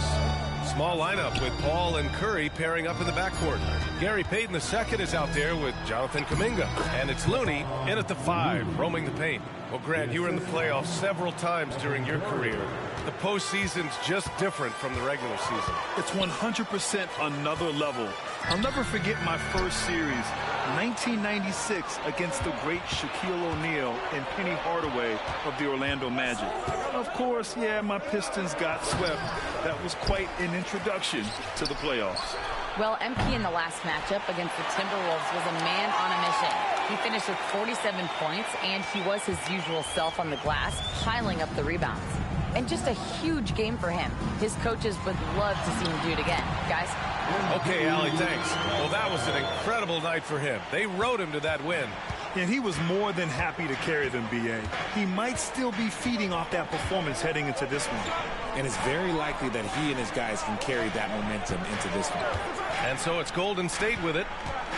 Small lineup with Paul and Curry pairing up in the backcourt. Gary Payton II is out there with Jonathan Kuminga. And it's Looney in at the 5, roaming the paint. Well, Grant, you were in the playoffs several times during your career. The postseason's just different from the regular season.
It's 100% another level. I'll never forget my first series, 1996, against the great Shaquille O'Neal and Penny Hardaway of the Orlando Magic. Of course, yeah, my Pistons got swept. That was quite an introduction to the playoffs.
Well, MP in the last matchup against the Timberwolves was a man on a mission. He finished with 47 points, and he was his usual self on the glass, piling up the rebounds. And just a huge game for him. His coaches would love to see him do it again. Guys?
Okay, Allie, thanks. Well, that was an incredible night for him. They rode him to that win.
And he was more than happy to carry them, B.A. He might still be feeding off that performance heading into this one.
And it's very likely that he and his guys can carry that momentum into this one.
And so it's Golden State with it.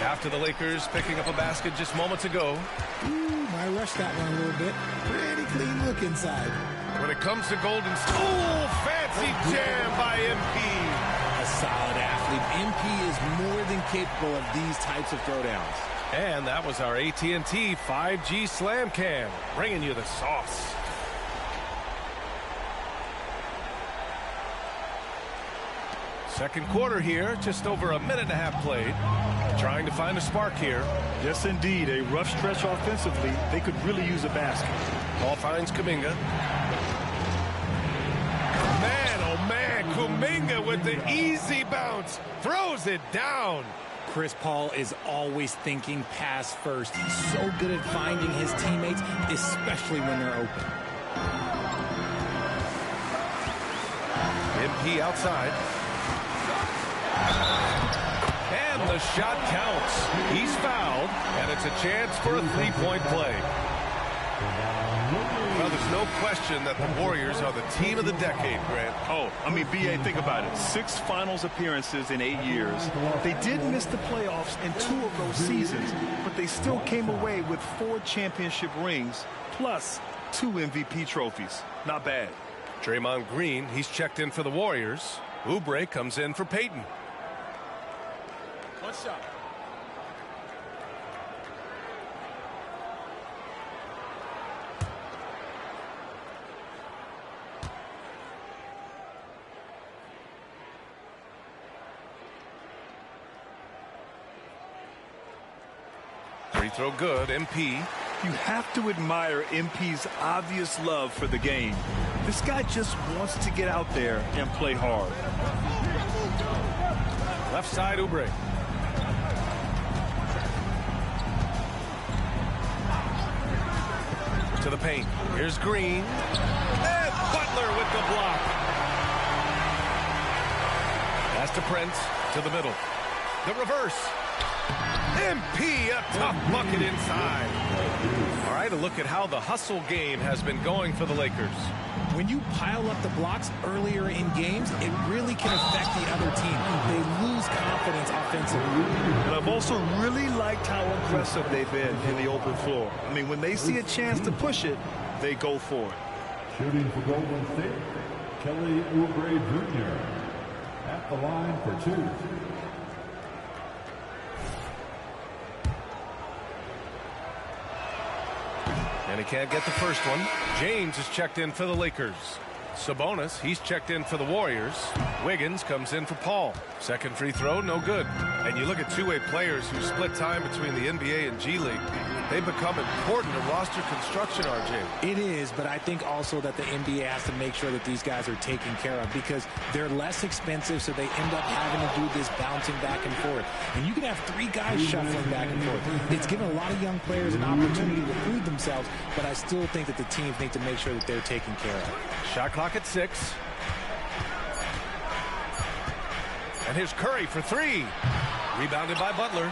After the Lakers picking up a basket just moments ago.
I rushed that one a little bit. Pretty clean look inside.
When it comes to Golden State, fancy jam by MP.
A solid athlete. MP is more than capable of these types of throwdowns.
And that was our AT&T 5G Slam Cam, bringing you the sauce. Second quarter here, just over a minute and a half played. Trying to find a spark here.
Yes, indeed. A rough stretch offensively. They could really use a basket.
Ball finds Kuminga. Man, oh man, Kuminga with the easy bounce. Throws it down.
Chris Paul is always thinking pass first. He's so good at finding his teammates, especially when they're open.
MP outside. And the shot counts. He's fouled, and it's a chance for a three-point play. Well, there's no question that the Warriors are the team of the decade, Grant.
Oh, I mean, B.A., think about it. 6 finals appearances in 8 years. They did miss the playoffs in 2 of those seasons, but they still came away with 4 championship rings, plus 2 MVP trophies. Not bad.
Draymond Green, he's checked in for the Warriors. Oubre comes in for Payton.
One shot.
Free throw good, MP.
You have to admire MP's obvious love for the game. This guy just wants to get out there and play hard.
Left side, Oubre. To the paint. Here's Green. And Butler with the block. Pass to Prince. To the middle. The reverse. MP, a tough bucket inside. All right, a look at how the hustle game has been going for the Lakers.
When you pile up the blocks earlier in games, it really can affect the other team. They lose confidence offensively.
And I've also really liked how aggressive they've been in the open floor. I mean, when they see a chance to push it, they go for it.
Shooting for Golden State, Kelly Oubre Jr. at the line for 2.
And he can't get the first one. James is checked in for the Lakers. Sabonis, he's checked in for the Warriors. Wiggins comes in for Paul. Second free throw, no good. And you look at two-way players who split time between the NBA and G League. They become important to roster construction, RJ.
It is, but I think also that the NBA has to make sure that these guys are taken care of because they're less expensive, so they end up having to do this bouncing back and forth. And you can have 3 guys shuffling back and forth. It's given a lot of young players an opportunity to prove themselves, but I still think that the teams need to make sure that they're taken care of.
Shot clock at 6. And here's Curry for 3. Rebounded by Butler.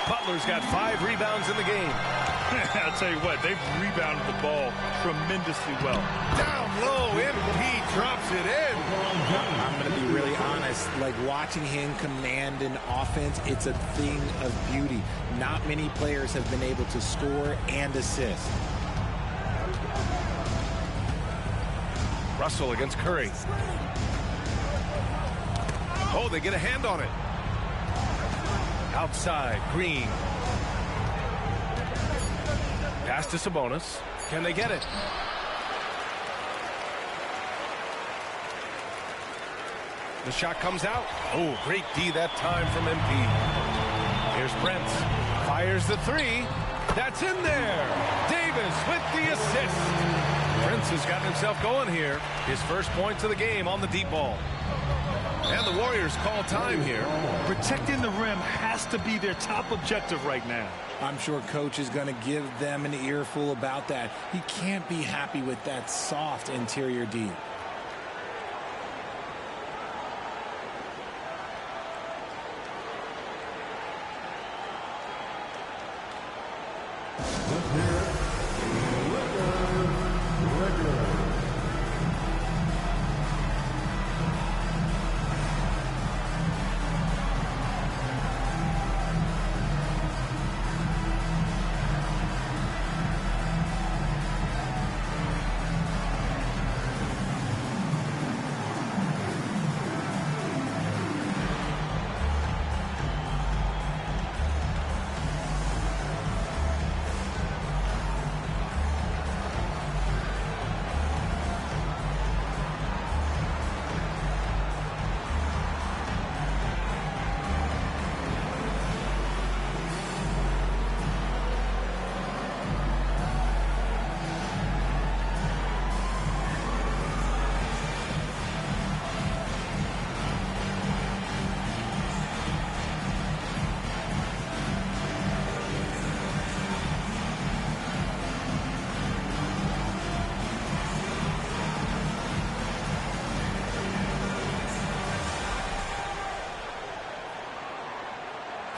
Butler's got 5 rebounds in the game.
I'll tell you what, they've rebounded the ball tremendously well.
Down low, MP drops it in.
I'm going to be really honest, like watching him command an offense, it's a thing of beauty. Not many players have been able to score and assist.
Russell against Curry. Oh, they get a hand on it. Outside, Green. Pass to Sabonis. Can they get it? The shot comes out. Oh, great D that time from MP. Here's Brent. Fires the 3. That's in there. Davis with the assist. Prince has gotten himself going here. His first points of the game on the deep ball. And the Warriors call time here.
Protecting the rim has to be their top objective right now.
I'm sure coach is going to give them an earful about that. He can't be happy with that soft interior D.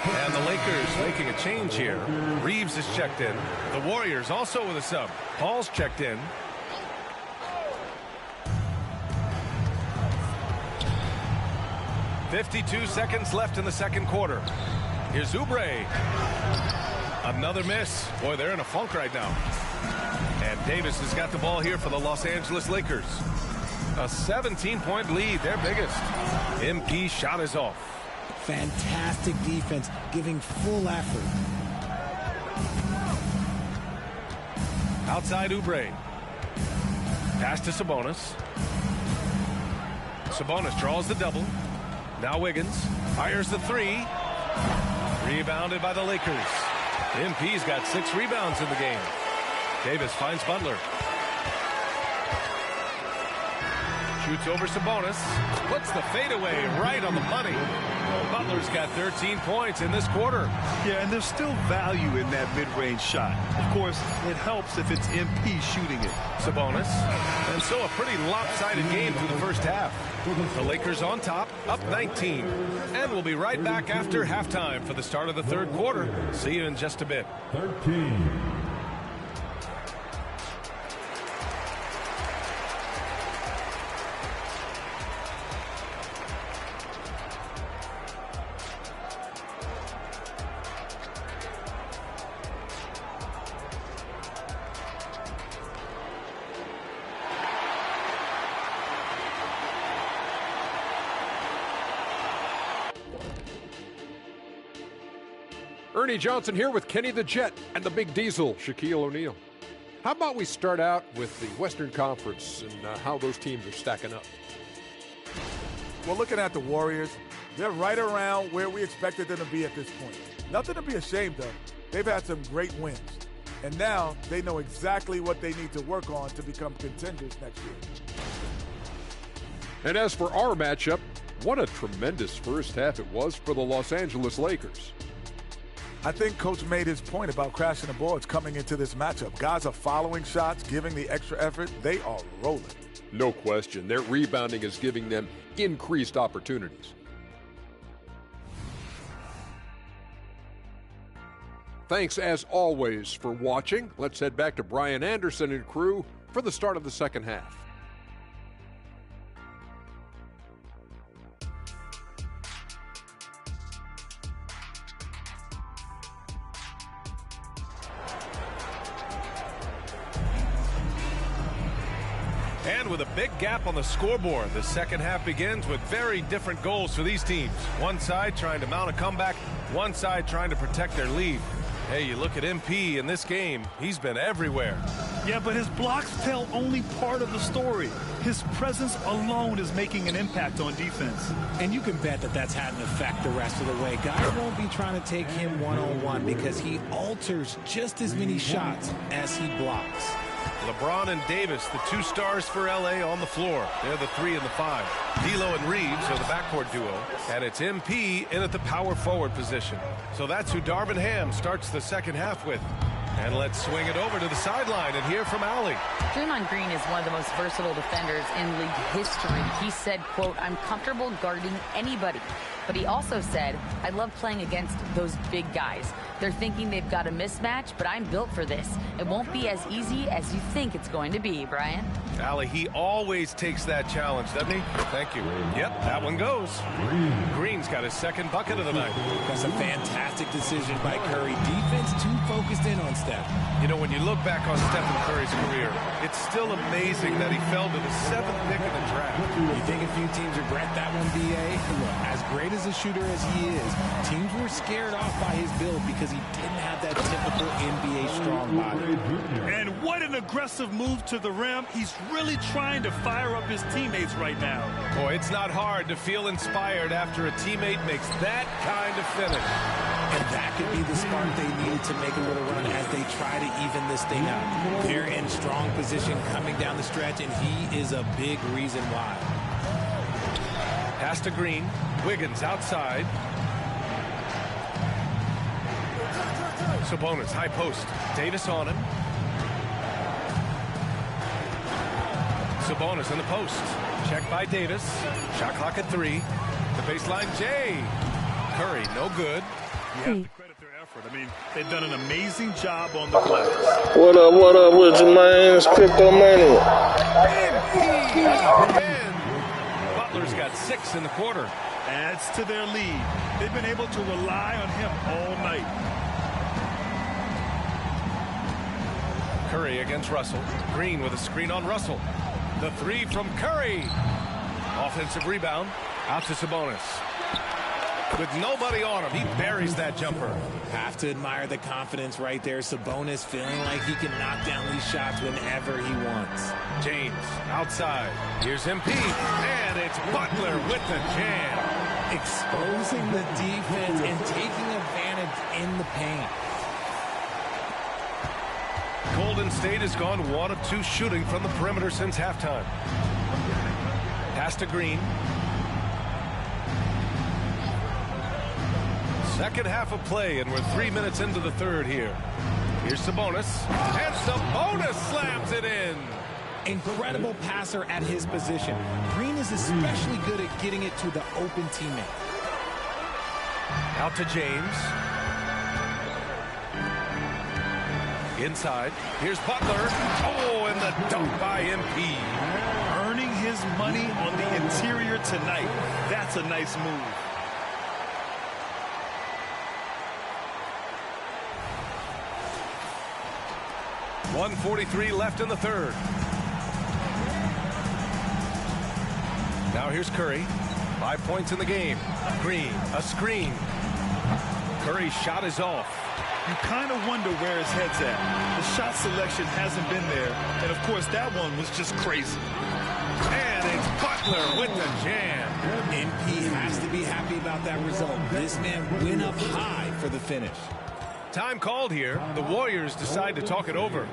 And the Lakers making a change here. Reeves is checked in. The Warriors also with a sub. Paul's checked in. .52 seconds left in the second quarter. Here's Oubre. Another miss. Boy, they're in a funk right now. And Davis has got the ball here for the Los Angeles Lakers. A 17-point lead, their biggest. MP shot is off.
Fantastic defense, giving full effort.
Outside Oubre. Pass to Sabonis. Sabonis draws the double. Now Wiggins fires the 3. Rebounded by the Lakers. MP's got 6 rebounds in the game. Davis finds Butler. Shoots over Sabonis. Puts the fadeaway right on the money. Butler's got 13 points in this quarter.
Yeah, and there's still value in that mid-range shot. Of course, it helps if it's MP shooting it.
Sabonis. And so a pretty lopsided game through the first half. The Lakers on top, up 19. And we'll be right back after halftime for the start of the third quarter. See you in just a bit.
13.
Ernie Johnson here with Kenny the Jet and the Big Diesel, Shaquille O'Neal. How about we start out with the Western Conference and how those teams are stacking up?
Well, looking at the Warriors, they're right around where we expected them to be at this point. Nothing to be ashamed of. They've had some great wins. And now they know exactly what they need to work on to become contenders next year.
And as for our matchup, what a tremendous first half it was for the Los Angeles Lakers.
I think Coach made his point about crashing the boards coming into this matchup. Guys are following shots, giving the extra effort. They are rolling.
No question. Their rebounding is giving them increased opportunities. Thanks, as always, for watching. Let's head back to Brian Anderson and crew for the start of the second half.
And with a big gap on the scoreboard, the second half begins with very different goals for these teams. One side trying to mount a comeback, one side trying to protect their lead. Hey, you look at MP in this game, he's been everywhere.
Yeah, but his blocks tell only part of the story. His presence alone is making an impact on defense.
And you can bet that that's had an effect the rest of the way. Guys won't be trying to take him one-on-one because he alters just as many shots as he blocks.
LeBron and Davis, the two stars for L.A. on the floor. They're the 3 and the 5. D'Lo and Reeves are the backcourt duo. And it's MP in at the power forward position. So that's who Darvin Ham starts the second half with. And let's swing it over to the sideline and hear from Allie.
Draymond Green is one of the most versatile defenders in league history. He said, quote, "I'm comfortable guarding anybody." But he also said, "I love playing against those big guys. They're thinking they've got a mismatch, but I'm built for this. It won't be as easy as you think it's going to be, Brian."
Allie, he always takes that challenge, doesn't he? Thank you. Yep, that one goes. Green's got his second bucket of the night.
That's a fantastic decision by Curry. Defense too focused in on Steph.
You know, when you look back on Stephen Curry's career, it's still amazing that he fell to the 7th pick in the draft.
You think a few teams regret that one, B.A.? Look, as great as a shooter as he is, teams were scared off by his build because he didn't have that typical NBA strong body.
And what an aggressive move to the rim. He's really trying to fire up his teammates right now.
Boy, it's not hard to feel inspired after a teammate makes that kind of finish.
And that could be the spark they needed to make a little run as they try to even this thing out. They're in strong position coming down the stretch, and he is a big reason why.
Pass to Green. Wiggins outside. Sabonis, high post. Davis on him. Sabonis in the post. Check by Davis. Shot clock at 3. The baseline, Jay. Curry, no good.
You have to credit their effort. I mean, they've done an amazing job on the glass.
What up with you, man? It's Crypto Money.
Butler's got 6 in the quarter.
Adds to their lead. They've been able to rely on him all night.
Curry against Russell. Green with a screen on Russell. The 3 from Curry. Offensive rebound. Out to Sabonis. With nobody on him, he buries that jumper.
Have to admire the confidence right there. Sabonis feeling like he can knock down these shots whenever he wants.
James outside. Here's MP. And it's Butler with the jam.
Exposing the defense and taking advantage in the paint.
Golden State has gone 1 of 2 shooting from the perimeter since halftime. Pass to Green. Second half of play, and we're 3 minutes into the third here. Here's Sabonis, and Sabonis slams it in.
Incredible passer at his position. Green is especially good at getting it to the open teammate.
Out to James. Inside. Here's Butler. Oh, and the dunk by MP.
Earning his money on the interior tonight. That's a nice move.
.143 left in the third. Now here's Curry. 5 points in the game. Green, a screen. Curry's shot is off.
You kind of wonder where his head's at. The shot selection hasn't been there. And, of course, that one was just crazy.
And it's Butler with the jam.
MP has to be happy about that result. This man went up high for the finish.
Time called here. The Warriors decide to talk it over.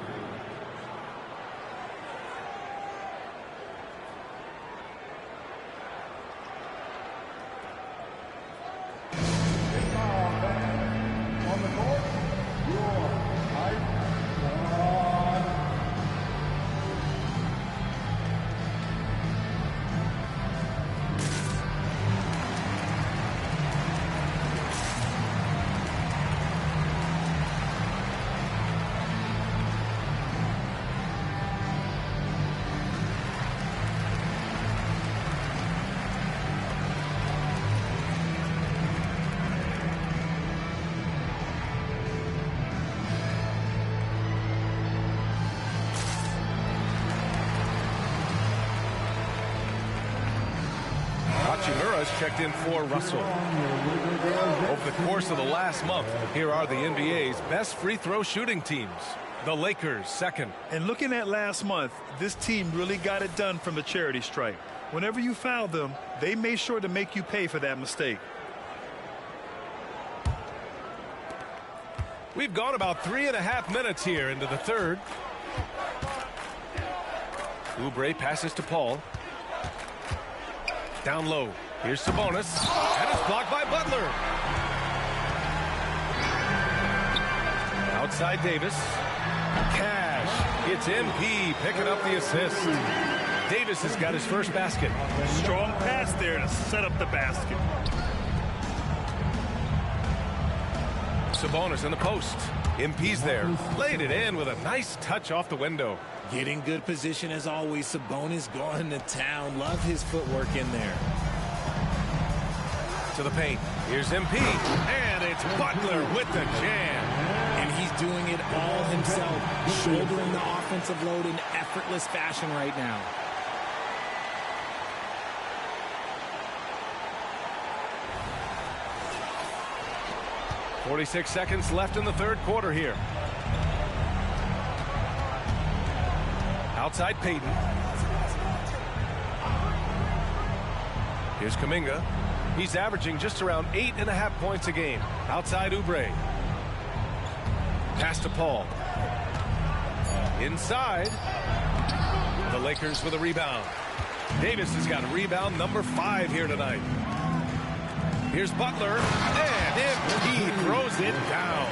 Checked in for Russell. Over the course of the last month, here are the NBA's best free throw shooting teams. The Lakers, second.
And looking at last month, this team really got it done from the charity stripe. Whenever you foul them, they made sure to make you pay for that mistake.
We've gone about 3.5 minutes here into the third. Oubre passes to Paul. Down low. Here's Sabonis, and it's blocked by Butler. Outside Davis. Cash. It's MP picking up the assist. Davis has got his first basket.
Strong pass there to set up the basket.
Sabonis in the post. MP's there. Laid it in with a nice touch off the window.
Getting good position as always. Sabonis going to town. Love his footwork in there.
To the paint. Here's MP. And it's Butler with the jam.
And he's doing it all himself. Shouldering the offensive load in effortless fashion right now.
.46 seconds left in the third quarter here. Outside Payton. Here's Kuminga. He's averaging just around 8.5 points a game. Outside Oubre. Pass to Paul. Inside. The Lakers with a rebound. Davis has got rebound number 5 here tonight. Here's Butler. And he throws it down.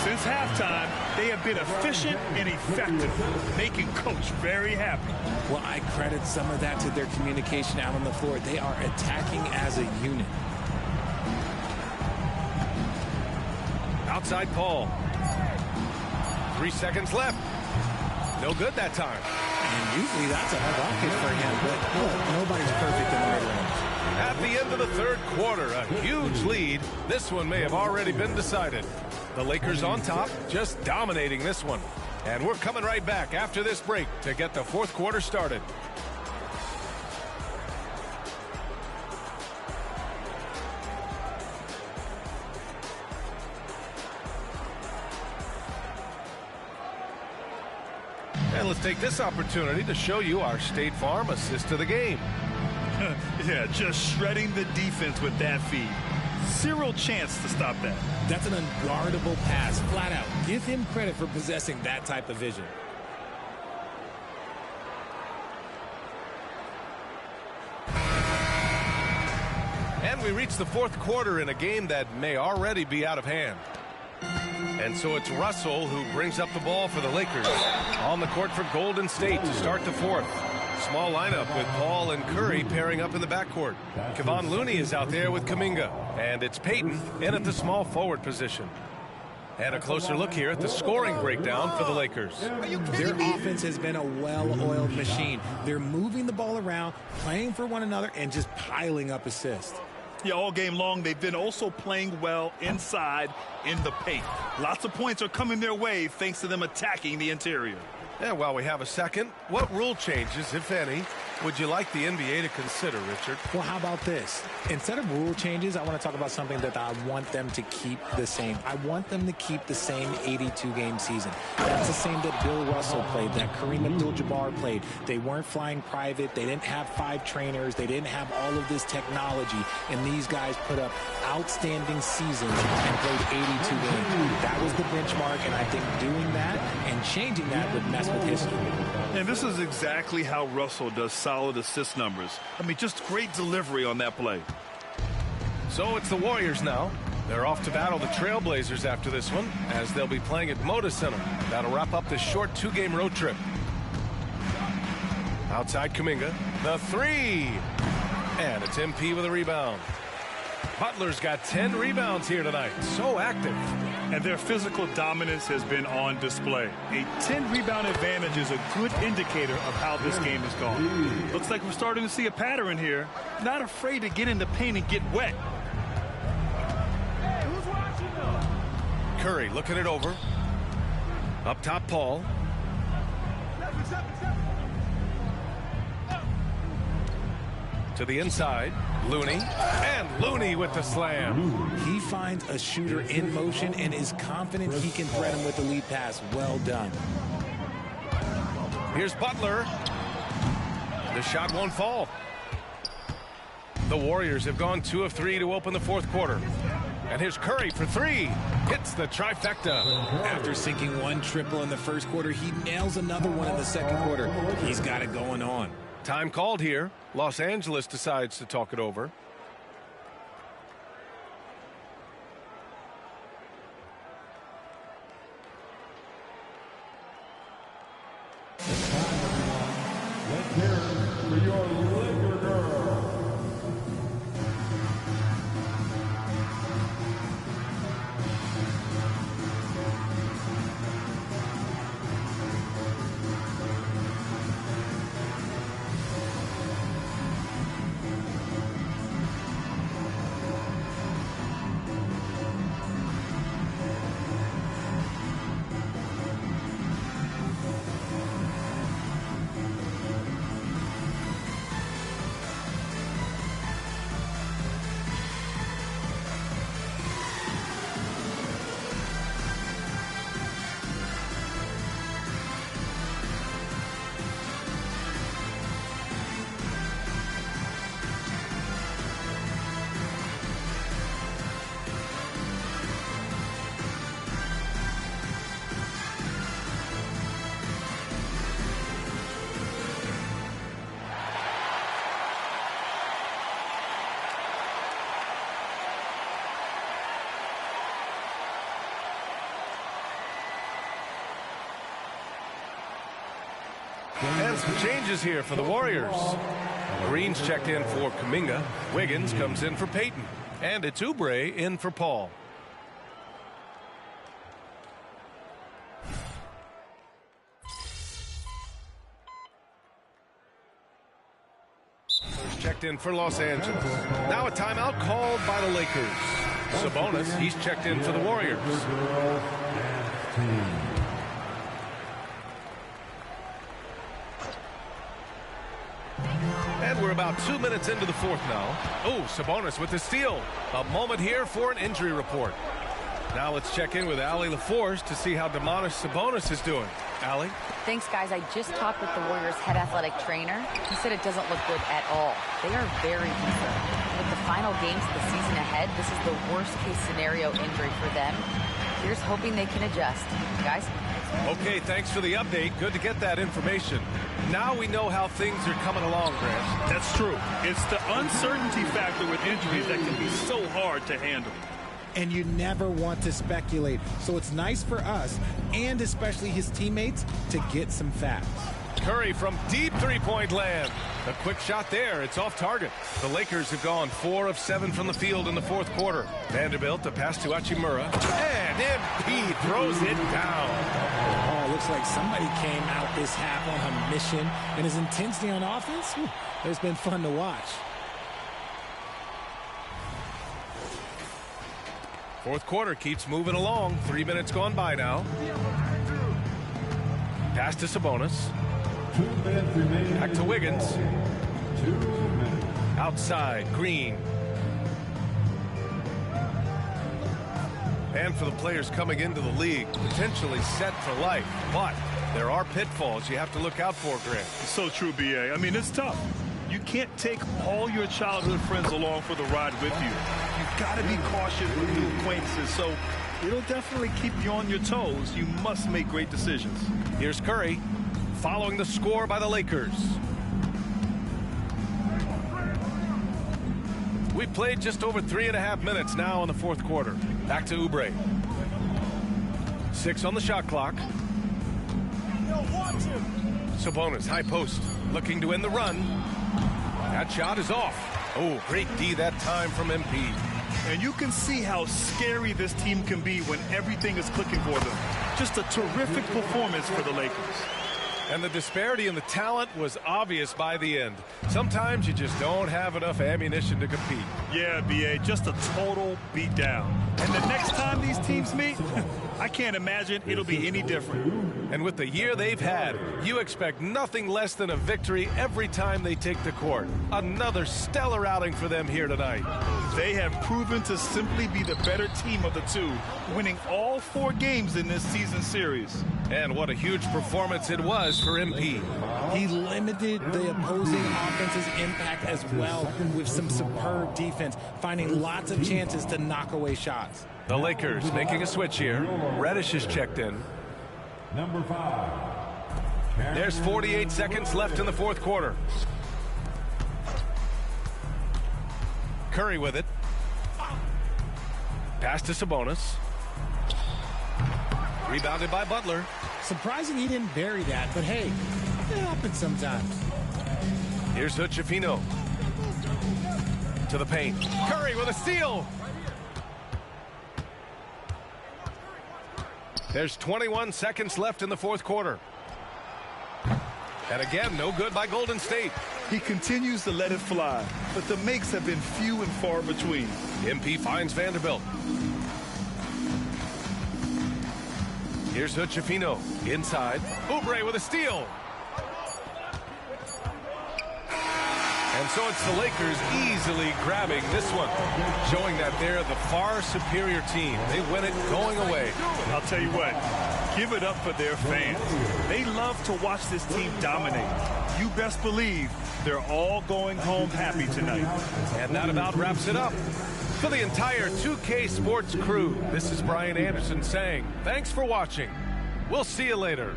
Since halftime, they have been efficient and effective, making Coach very happy.
Well, I credit some of that to their communication out on the floor. They are attacking as a unit.
Outside Paul. 3 seconds left. No good that time.
And usually that's a bucket for him, but look, nobody's perfect in the mid-range.
At the end of the third quarter, a huge lead. This one may have already been decided. The Lakers on top, just dominating this one. And we're coming right back after this break to get the fourth quarter started. And let's take this opportunity to show you our State Farm assist to the game.
Yeah, just shredding the defense with that feed. Zero chance to stop that.
That's an unguardable pass, flat out. Give him credit for possessing that type of vision.
And we reach the fourth quarter in a game that may already be out of hand. And so it's Russell who brings up the ball for the Lakers. On the court for Golden State to start the fourth. Small lineup with Paul and Curry pairing up in the backcourt. Kevon Looney is out there with Kuminga. And it's Payton in at the small forward position. And a closer look here at the scoring breakdown for the Lakers.
Their offense has been a well-oiled machine. They're moving the ball around, playing for one another, and just piling up assists.
Yeah, all game long, they've been also playing well inside in the paint. Lots of points are coming their way thanks to them attacking the interior.
And while we have a second, what rule changes, if any, would you like the NBA to consider, Richard?
Well, how about this? Instead of rule changes, I want to talk about something that I want them to keep the same. I want them to keep the same 82-game season. That's the same that Bill Russell played, that Kareem Abdul-Jabbar played. They weren't flying private. They didn't have 5 trainers. They didn't have all of this technology. And these guys put up outstanding seasons and played 82 games. That was the benchmark, and I think doing that and changing that would mess with history.
And this is exactly how Russell does solid assist numbers. I mean, just great delivery on that play.
So it's the Warriors now. They're off to battle the Trailblazers after this one, as they'll be playing at Moda Center. That'll wrap up this short 2-game road trip. Outside Kuminga, the 3. And it's MP with a rebound. Butler's got 10 rebounds here tonight. So active.
And their physical dominance has been on display. A 10-rebound advantage is a good indicator of how this game is going. Looks like we're starting to see a pattern here. Not afraid to get in the paint and get wet.
Curry looking it over. Up top, Paul. To the inside, Looney, and Looney with the slam.
He finds a shooter in motion and is confident he can thread him with the lead pass. Well done.
Here's Butler. The shot won't fall. The Warriors have gone 2 of 3 to open the fourth quarter. And here's Curry for 3. Hits the trifecta.
After sinking 1 triple in the first quarter, he nails another one in the second quarter. He's got it going on.
Time called here. Los Angeles decides to talk it over.
Let's hear it for your Laker girl.
And some changes here for the Warriors. Green's checked in for Kuminga. Wiggins comes in for Payton. And it's Oubre in for Paul. First checked in for Los Angeles. Now a timeout called by the Lakers. Sabonis, he's checked in for the Warriors. And we're about 2 minutes into the fourth now. Oh, Sabonis with the steal. A moment here for an injury report. Now let's check in with Allie LaForce to see how Domantas Sabonis is doing. Allie?
Thanks, guys. I just talked with the Warriors' head athletic trainer. He said it doesn't look good at all. They are very concerned. With the final games of the season ahead, this is the worst-case scenario injury for them. Here's hoping they can adjust. Guys?
Okay, thanks for the update. Good to get that information. Now we know how things are coming along, Grant.
That's true. It's the uncertainty factor with injuries that can be so hard to handle.
And you never want to speculate. So it's nice for us, and especially his teammates, to get some facts.
Curry from deep three-point land. A quick shot there. It's off target. The Lakers have gone 4 of 7 from the field in the fourth quarter. Vanderbilt, a pass to Hachimura. And MP throws it down.
Oh, looks like somebody came out this half on a mission. And his intensity on offense, it's been fun to watch.
Fourth quarter keeps moving along. 3 minutes gone by now. Pass to Sabonis. Back to Wiggins. Outside, Green. And for the players coming into the league, potentially set for life. But there are pitfalls you have to look out for, Grant.
So true, B.A. I mean, it's tough. You can't take all your childhood friends along for the ride with you. You've got to be cautious with new acquaintances, so it'll definitely keep you on your toes. You must make great decisions.
Here's Curry, following the score by the Lakers. We played just over 3.5 minutes now in the fourth quarter. Back to Oubre. 6 on the shot clock. Sabonis, high post, looking to end the run. That shot is off. Oh, great D that time from MP.
And you can see how scary this team can be when everything is clicking for them. Just a terrific performance for the Lakers.
And the disparity in the talent was obvious by the end. Sometimes you just don't have enough ammunition to compete.
Yeah, B.A., just a total beatdown. And the next time these teams meet, I can't imagine it'll be any different.
And with the year they've had, you expect nothing less than a victory every time they take the court. Another stellar outing for them here tonight.
They have proven to simply be the better team of the two, winning all 4 games in this season series.
And what a huge performance it was for MP.
He limited the opposing offense's impact as well with some superb defense, finding lots of chances to knock away shots.
The Lakers making a switch here. Reddish is checked in.
Number 5.
There's 48 seconds left in the fourth quarter. Curry with it. Pass to Sabonis. Rebounded by Butler.
Surprising he didn't bury that, but hey, it happens sometimes.
Here's Hood-Schifino. To the paint. Curry with a steal. There's 21 seconds left in the fourth quarter. And again, no good by Golden State.
He continues to let it fly, but the makes have been few and far between.
MP finds Vanderbilt. Here's Hood-Schifino inside. Oubre with a steal. And so it's the Lakers easily grabbing this one, showing that they're the far superior team. They win it going away.
I'll tell you what, give it up for their fans. They love to watch this team dominate. You best believe they're all going home happy tonight.
And that about wraps it up. For the entire 2K Sports crew, this is Brian Anderson saying, thanks for watching. We'll see you later.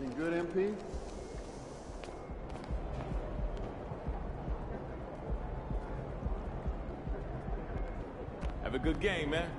Looking good, MP?
Have a good game, man.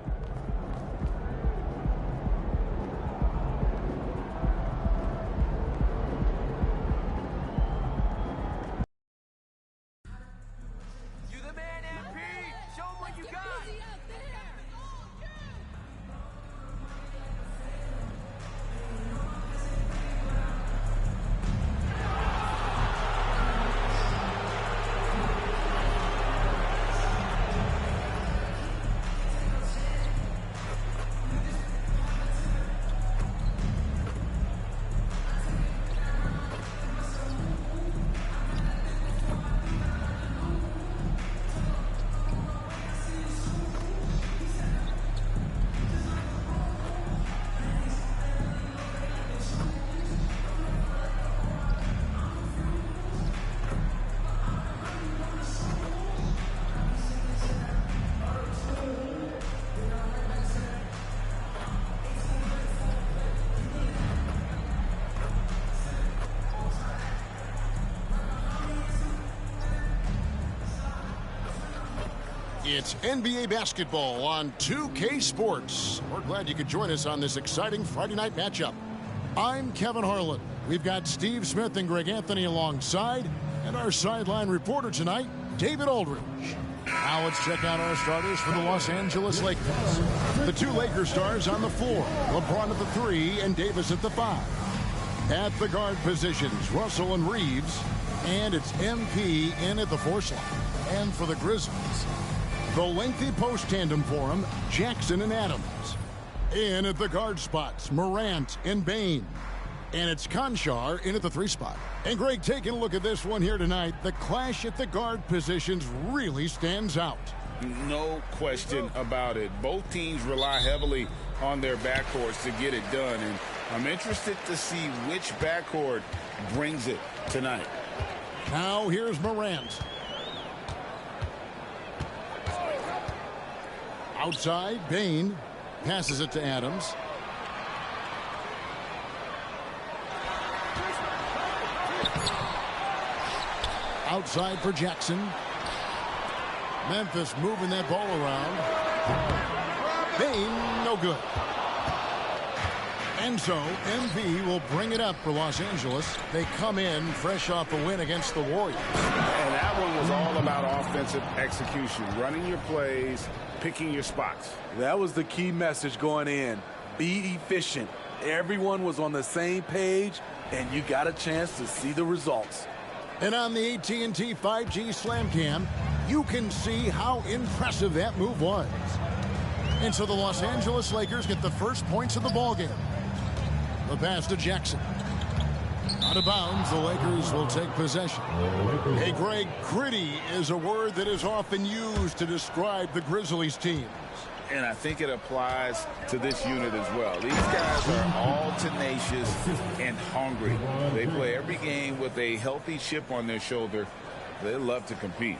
It's NBA basketball on 2K Sports. We're glad you could join us on this exciting Friday night matchup. I'm Kevin Harlan. We've got Steve Smith and Greg Anthony alongside, and our sideline reporter tonight, David Aldridge. Now let's check out our starters for the Los Angeles Lakers. The two Lakers stars on the floor, LeBron at the 3 and Davis at the 5. At the guard positions, Russell and Reeves, and it's MP in at the 4 slot. And for the Grizzlies, the lengthy post tandem for him, Jackson and Adams. In at the guard spots, Morant and Bain. And it's Conchar in at the 3 spot. And Greg, taking a look at this one here tonight, the clash at the guard positions really stands out.
No question about it. Both teams rely heavily on their backcourts to get it done. And I'm interested to see which backcourt brings it tonight.
Now here's Morant. Outside, Bain passes it to Adams. Outside for Jackson. Memphis moving that ball around. Bain, no good. And so, MP will bring it up for Los Angeles. They come in fresh off a win against the Warriors.
And that one was all about offensive execution, running your plays, picking your spots.
That was the key message going in. Be efficient. Everyone was on the same page, and you got a chance to see the results.
And on the AT&T 5G Slam Cam, you can see how impressive that move was. And so the Los Angeles Lakers get the first points of the ballgame. The pass to Jackson. Out of bounds, the Lakers will take possession. Hey, Greg, gritty is a word that is often used to describe the Grizzlies teams.
And I think it applies to this unit as well. These guys are all tenacious and hungry. They play every game with a healthy chip on their shoulder. They love to compete.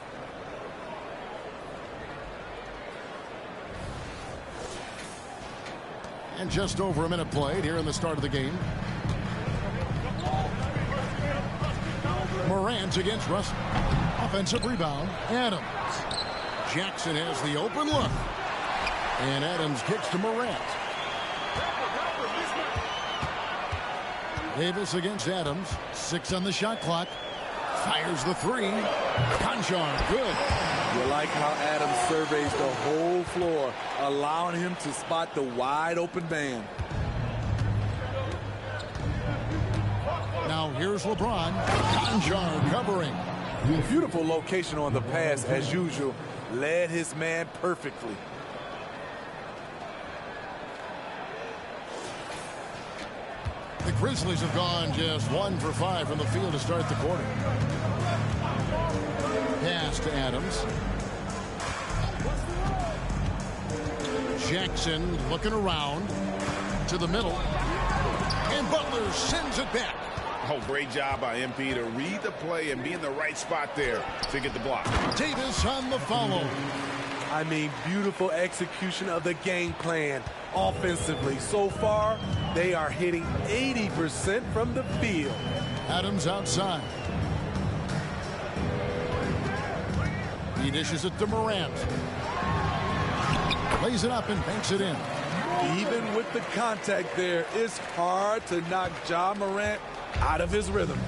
And just over a minute played here in the start of the game. Morant against Russell. Offensive rebound, Adams. Jackson has the open look. And Adams kicks to Morant. Davis against Adams. 6 on the shot clock. Fires the 3. Conchar, good.
You like how Adams surveys the whole floor, allowing him to spot the wide open man.
Now here's LeBron. Conchar covering.
Beautiful location on the pass as usual. Led his man perfectly.
The Grizzlies have gone just 1 for 5 from the field to start the quarter. Pass to Adams. Jackson looking around to the middle. And Butler sends it back.
Oh, great job by MP to read the play and be in the right spot there to get the block.
Davis on the follow.
I mean, beautiful execution of the game plan offensively. So far, they are hitting 80% from the field.
Adams outside. He dishes it to Morant. Lays it up and banks it in.
Even with the contact there, it's hard to knock Ja Morant out of his rhythm.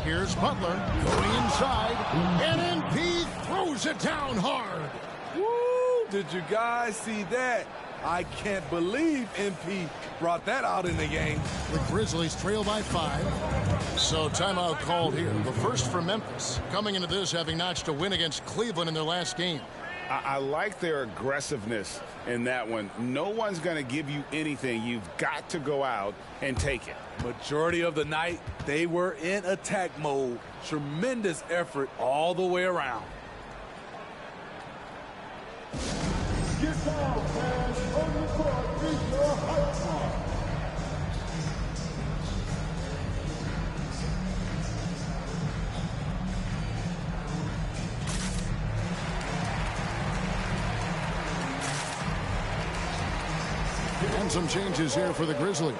Here's Butler going inside, and MP throws it down hard.
Woo! Did you guys see that? I can't believe MP brought that out in the game.
The Grizzlies trail by 5. So timeout called here. The first for Memphis, coming into this having notched a win against Cleveland in their last game.
I like their aggressiveness in that one. No one's going to give you anything. You've got to go out and take it.
Majority of the night, they were in attack mode. Tremendous effort all the way around.
Get down, fans. On the court, reach your height mark.
And some changes here for the Grizzlies.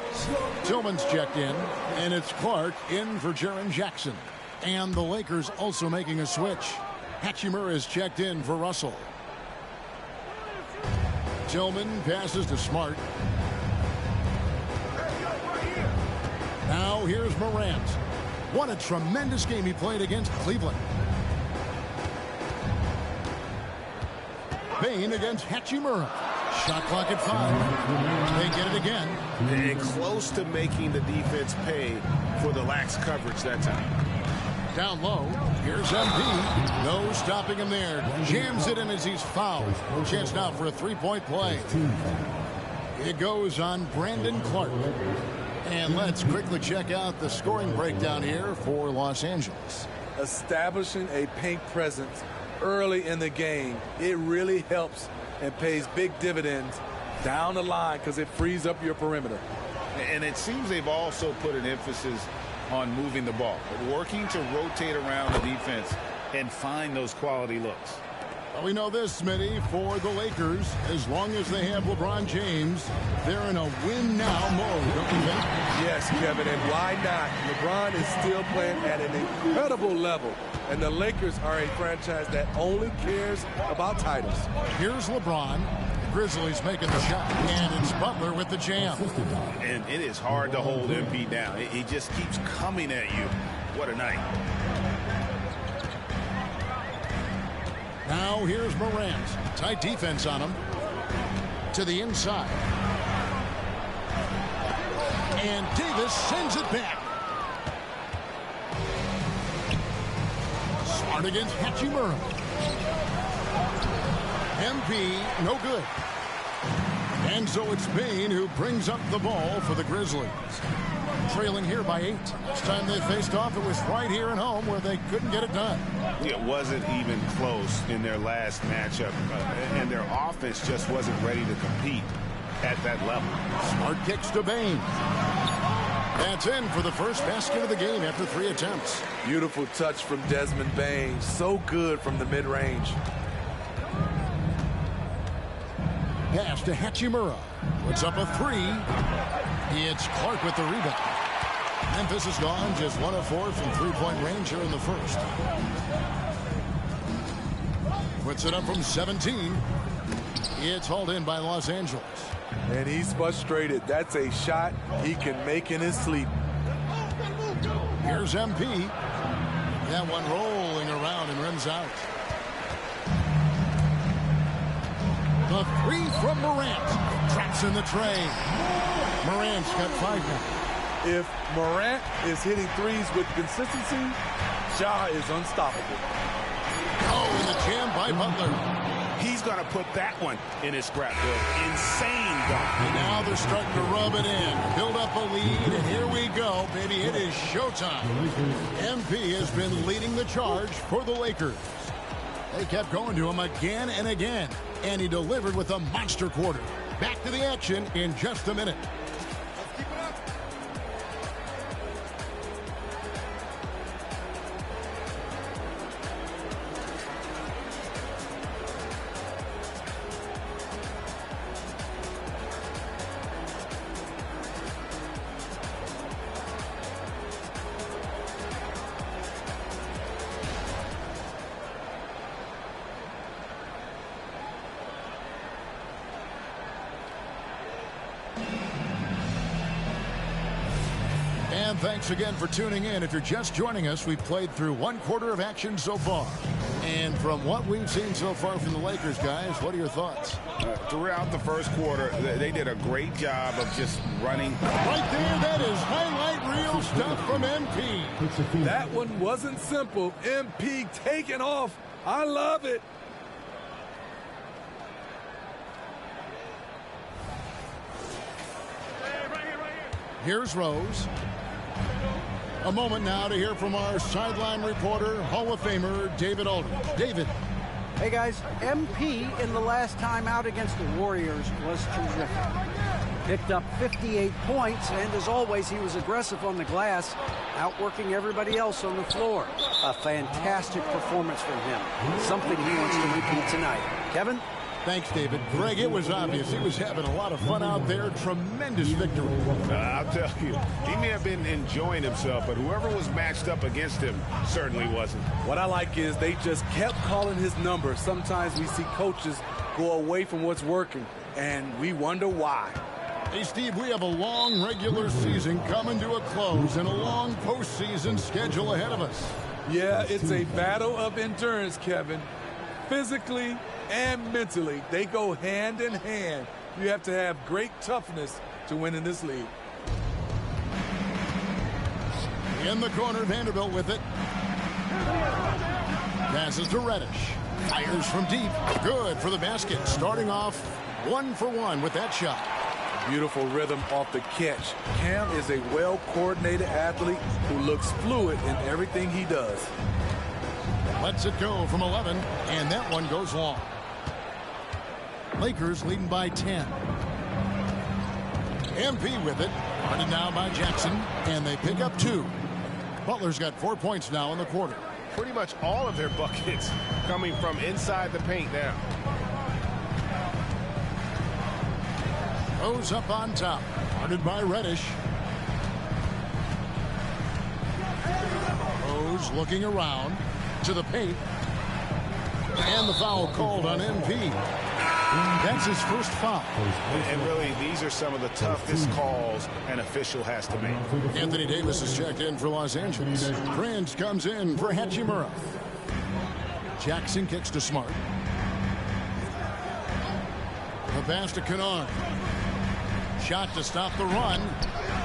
Tillman's checked in, and it's Clark in for Jaren Jackson. And the Lakers also making a switch. Hachimura is checked in for Russell. Tillman passes to Smart. Now here's Morant. What a tremendous game he played against Cleveland. Bain against Hachimura. Shot clock at 5. They get it again.
And close to making the defense pay for the lax coverage that time.
Down low. Here's MP. No stopping him there. Jams it in as he's fouled. Chance now for a three-point play. It goes on Brandon Clark. And let's quickly check out the scoring breakdown here for Los Angeles.
Establishing a paint presence early in the game, it really helps and pays big dividends down the line because it frees up your perimeter.
And it seems they've also put an emphasis on moving the ball, working to rotate around the defense and find those quality looks.
Well, we know this, Smitty, for the Lakers, as long as they have LeBron James, they're in a win-now mode, don't you think?
Yes, Kevin, and why not? LeBron is still playing at an incredible level, and the Lakers are a franchise that only cares about titles.
Here's LeBron. Grizzlies making the shot, and it's Butler with the jam.
And it is hard to hold MP down. He just keeps coming at you. What a night.
Now here's Morant. Tight defense on him. To the inside. And Davis sends it back. Smart against Hachimura. MP, no good. And so it's Bain who brings up the ball for the Grizzlies. Trailing here by 8. Last time they faced off, it was right here at home where they couldn't get it done.
It wasn't even close in their last matchup, and their offense just wasn't ready to compete at that level.
Smart kicks to Bain. That's in for the first basket of the game after 3 attempts.
Beautiful touch from Desmond Bain. So good from the mid-range.
Pass to Hachimura. Puts up a 3. It's Clark with the rebound. Memphis is gone just 1 of 4 from three-point range here in the first. Puts it up from 17. It's hauled in by Los Angeles.
And he's frustrated. That's a shot he can make in his sleep.
Here's MP. That one rolling around and runs out. The 3 from Morant. Traps in the tray. Morant's got 5 now.
If Morant is hitting threes with consistency, Ja is unstoppable.
Oh, and the jam by Butler.
He's going to put that one in his scrapbook. Insane dunk.
And now they're starting to rub it in. Build up a lead, and here we go, baby. It is showtime. MP has been leading the charge for the Lakers. They kept going to him again and again, and he delivered with a monster quarter. Back to the action in just a minute. thanks again for tuning in. If you're just joining us, we've played through one quarter of action so far. And from what we've seen so far from the Lakers, guys, what are your thoughts?
Throughout the first quarter, they did a great job of just running.
Right there, that is highlight reel stuff from MP.
That one wasn't simple. MP taking off. I love it.
Here's Rose. A moment now to hear from our sideline reporter, Hall of Famer David Aldridge. David.
Hey, guys. MP in the last time out against the Warriors was terrific. Picked up 58 points, and as always, he was aggressive on the glass, outworking everybody else on the floor. A fantastic performance from him. Something he wants to repeat tonight. Kevin?
Thanks, David. Greg, it was obvious he was having a lot of fun out there. Tremendous victory.
I'll tell you, he may have been enjoying himself, but whoever was matched up against him certainly wasn't.
What I like is they just kept calling his number. Sometimes we see coaches go away from what's working, and we wonder why.
Hey, Steve, we have a long regular season coming to a close and a long postseason schedule ahead of us.
Yeah, it's a battle of endurance, Kevin. Physically and mentally, they go hand in hand. You have to have great toughness to win in this league.
In the corner, Vanderbilt with it. Passes to Reddish. Fires from deep. Good for the basket. Starting off 1 for 1 with that shot.
Beautiful rhythm off the catch. Cam is a well-coordinated athlete who looks fluid in everything he does.
Lets it go from 11, and that one goes long. Lakers leading by 10. MP with it. Guarded now by Jackson, and they pick up 2. Butler's got 4 points now in the quarter.
Pretty much all of their buckets coming from inside the paint now.
Rose up on top. Guarded by Reddish. Rose looking around to the paint. And the foul called on MP. That's his first foul.
And really, these are some of the toughest calls an official has to make.
Anthony Davis is checked in for Los Angeles. Prince comes in for Hachimura. Jackson kicks to Smart. The pass to Kennard. Shot to stop the run.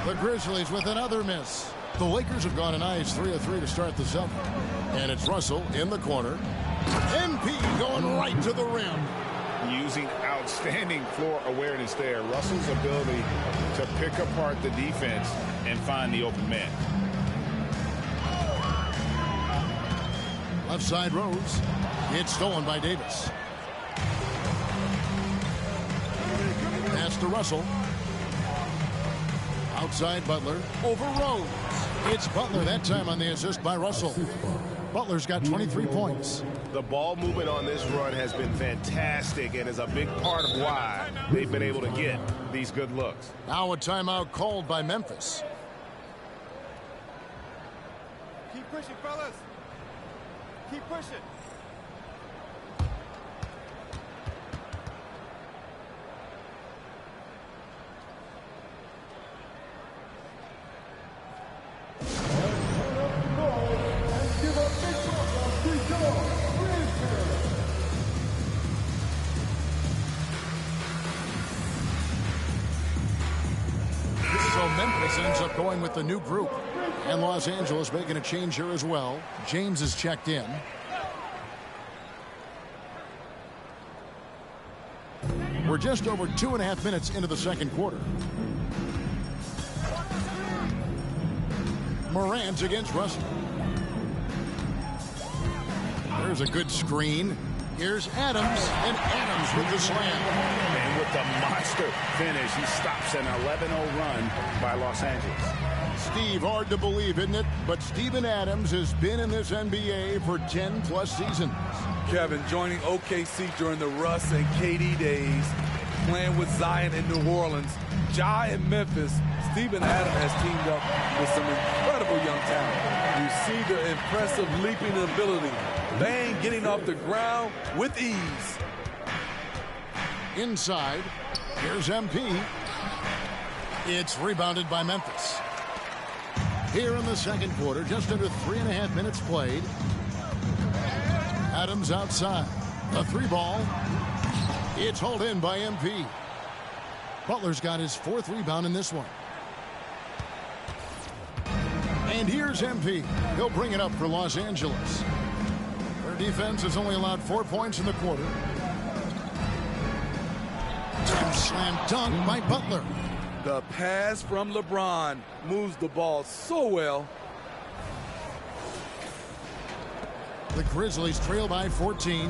The Grizzlies with another miss. The Lakers have gone a nice 3 of 3 to start the 7th. And it's Russell in the corner. MP going right to the rim.
Using outstanding floor awareness there. Russell's ability to pick apart the defense and find the open man.
Left side Rose. It's stolen by Davis. Pass to Russell. Outside Butler. Over Rose. It's Butler that time on the assist by Russell. Butler's got 23 points.
The ball movement on this run has been fantastic and is a big part of why they've been able to get these good looks.
Now a timeout called by Memphis.
Keep pushing, fellas. Keep pushing.
Memphis ends up going with the new group. And Los Angeles making a change here as well. James is checked in. We're just over 2.5 minutes into the second quarter. Morant against Russell. There's a good screen. Here's Adams, and Adams with the slam.
And with the monster finish, he stops an 11-0 run by Los Angeles.
Steve, hard to believe, isn't it? But Steven Adams has been in this NBA for 10+ seasons.
Kevin, joining OKC during the Russ and KD days, playing with Zion in New Orleans, Ja in Memphis, Steven Adams has teamed up with some incredible young talent. You see the impressive leaping ability. Bang getting off the ground with ease.
Inside, here's MP. It's rebounded by Memphis. Here in the second quarter, just under 3.5 minutes played. Adams outside. A 3-ball. It's hauled in by MP. Butler's got his 4th rebound in this one. And here's MP. He'll bring it up for Los Angeles. Their defense has only allowed 4 points in the quarter. And slam dunk by Butler.
The pass from LeBron moves the ball so well.
The Grizzlies trail by 14.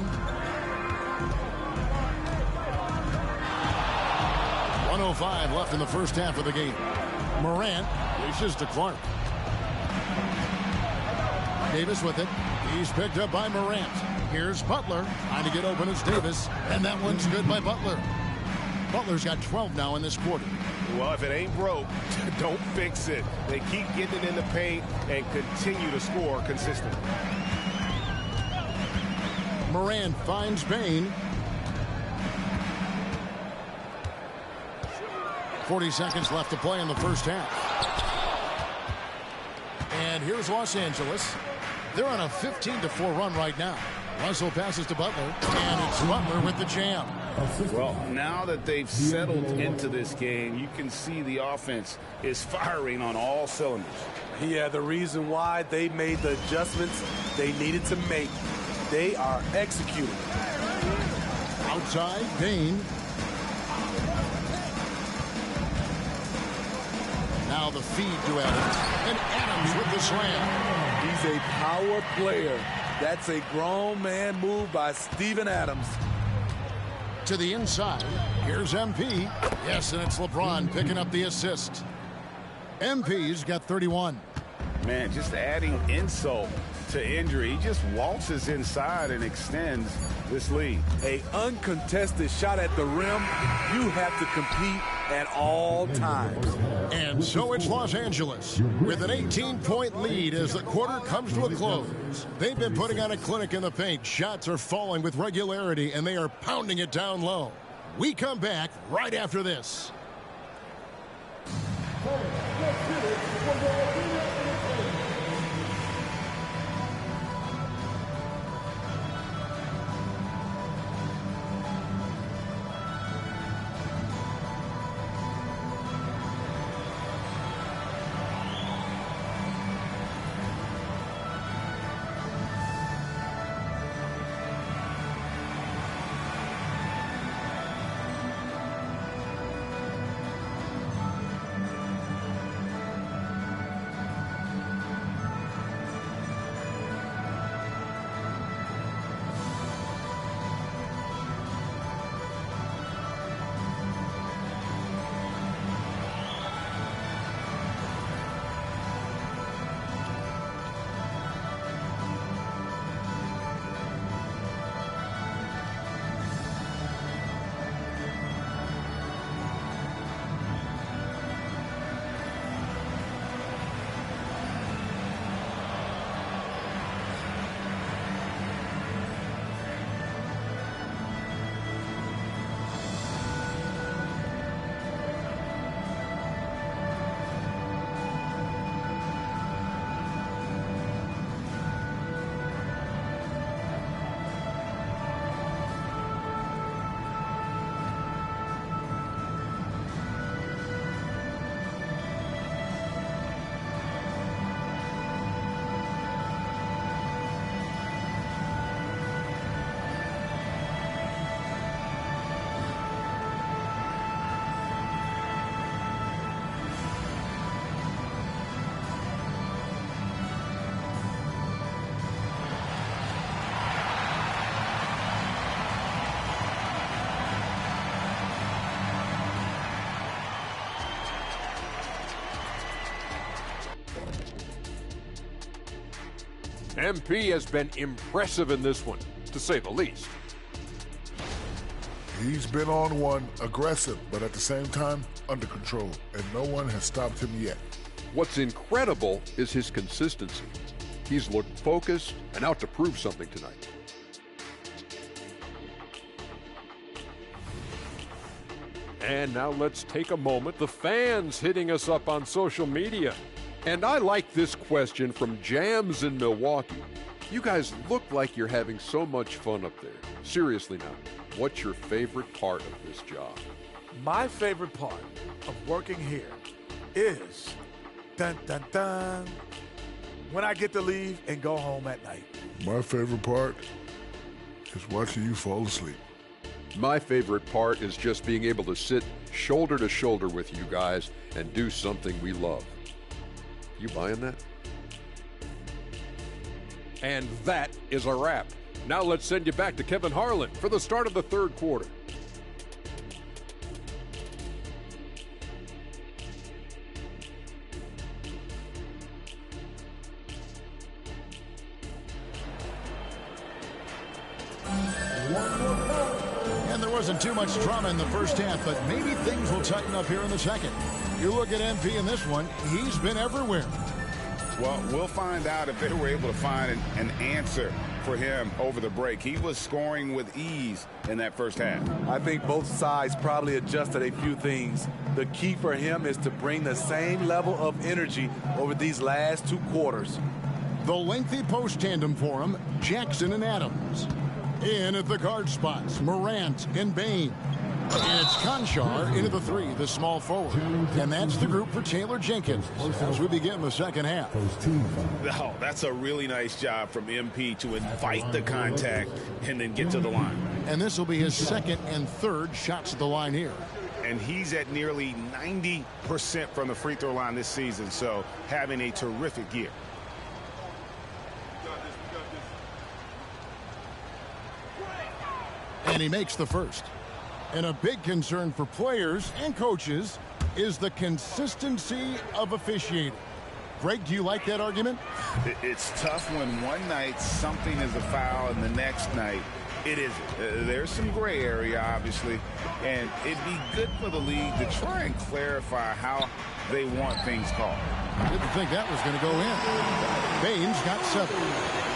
1:05 left in the first half of the game. Morant dishes to Clark. Davis with it. He's picked up by Morant. Here's Butler trying to get open as Davis, and that one's good by Butler. Butler's got 12 now in this quarter.
Well, if it ain't broke, don't fix it. They keep getting it in the paint and continue to score consistently.
Morant finds Bain. 40 seconds left to play in the first half. And here's Los Angeles. They're on a 15-4 run right now. Russell passes to Butler, and it's Butler with the jam.
Well, now that they've settled into this game, you can see the offense is firing on all cylinders.
Yeah, the reason why they made the adjustments they needed to make. They are executing.
Outside, Bain. Now the feed to Adams, and Adams with the slam.
He's a power player. That's a grown man move by Steven Adams.
To the inside, here's MP. Yes, and it's LeBron picking up the assist. MP's got 31.
Man, just adding insult to injury. He just waltzes inside and extends this lead.
A uncontested shot at the rim. You have to compete at all times.
And so it's Los Angeles with an 18-point lead as the quarter comes to a close. They've been putting on a clinic in the paint. Shots are falling with regularity, and they are pounding it down low. We come back right after this.
MP has been impressive in this one, to say the least.
He's been on one, aggressive, but at the same time, under control, and no one has stopped him yet.
What's incredible is his consistency. He's looked focused and out to prove something tonight. And now let's take a moment. The fans hitting us up on social media. And I like this question from Jams in Milwaukee. You guys look like you're having so much fun up there. Seriously now, what's your favorite part of this job?
My favorite part of working here is, dun, dun, dun, when I get to leave and go home at night.
My favorite part is watching you fall asleep.
My favorite part is just being able to sit shoulder to shoulder with you guys and do something we love. You buying that? And that is a wrap. Now let's send you back to Kevin Harlan for the start of the third quarter.
And there wasn't too much drama in the first half, but maybe things will tighten up here in the second. You look at MP in this one, he's been everywhere.
Well, we'll find out if they were able to find an answer for him over the break. He was scoring with ease in that first half.
I think both sides probably adjusted a few things. The key for him is to bring the same level of energy over these last two quarters.
The lengthy post tandem for him, Jackson and Adams. In at the guard spots, Morant and Bain. It's Conchar into the three, the small forward. And that's the group for Taylor Jenkins as we begin the second half.
Oh, that's a really nice job from MP to invite the contact and then get to the line.
And this will be his second and third shots at the line here.
And he's at nearly 90% from the free throw line this season, so having a terrific year.
And he makes the first. And a big concern for players and coaches is the consistency of officiating. Greg, do you like that argument?
It's tough when one night something is a foul and the next night it isn't. There's some gray area, obviously, and it'd be good for the league to try and clarify how they want things called.
I didn't think that was going to go in. Bain's got 7.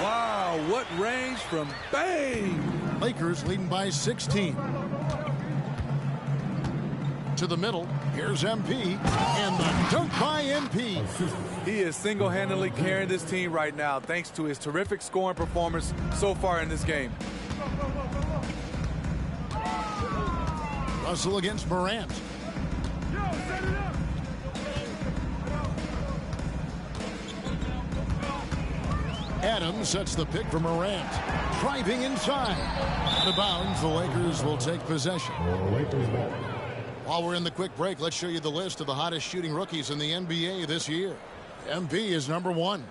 Wow, what range from Bain!
Lakers leading by 16. To the middle, here's MP, and the dunk by MP.
He is single-handedly carrying this team right now thanks to his terrific scoring performance so far in this game.
Russell against Morant. Adams sets the pick for Morant. Driving inside. Out of bounds, the Lakers will take possession. While we're in the quick break, let's show you the list of the hottest shooting rookies in the NBA this year. MP is number 1.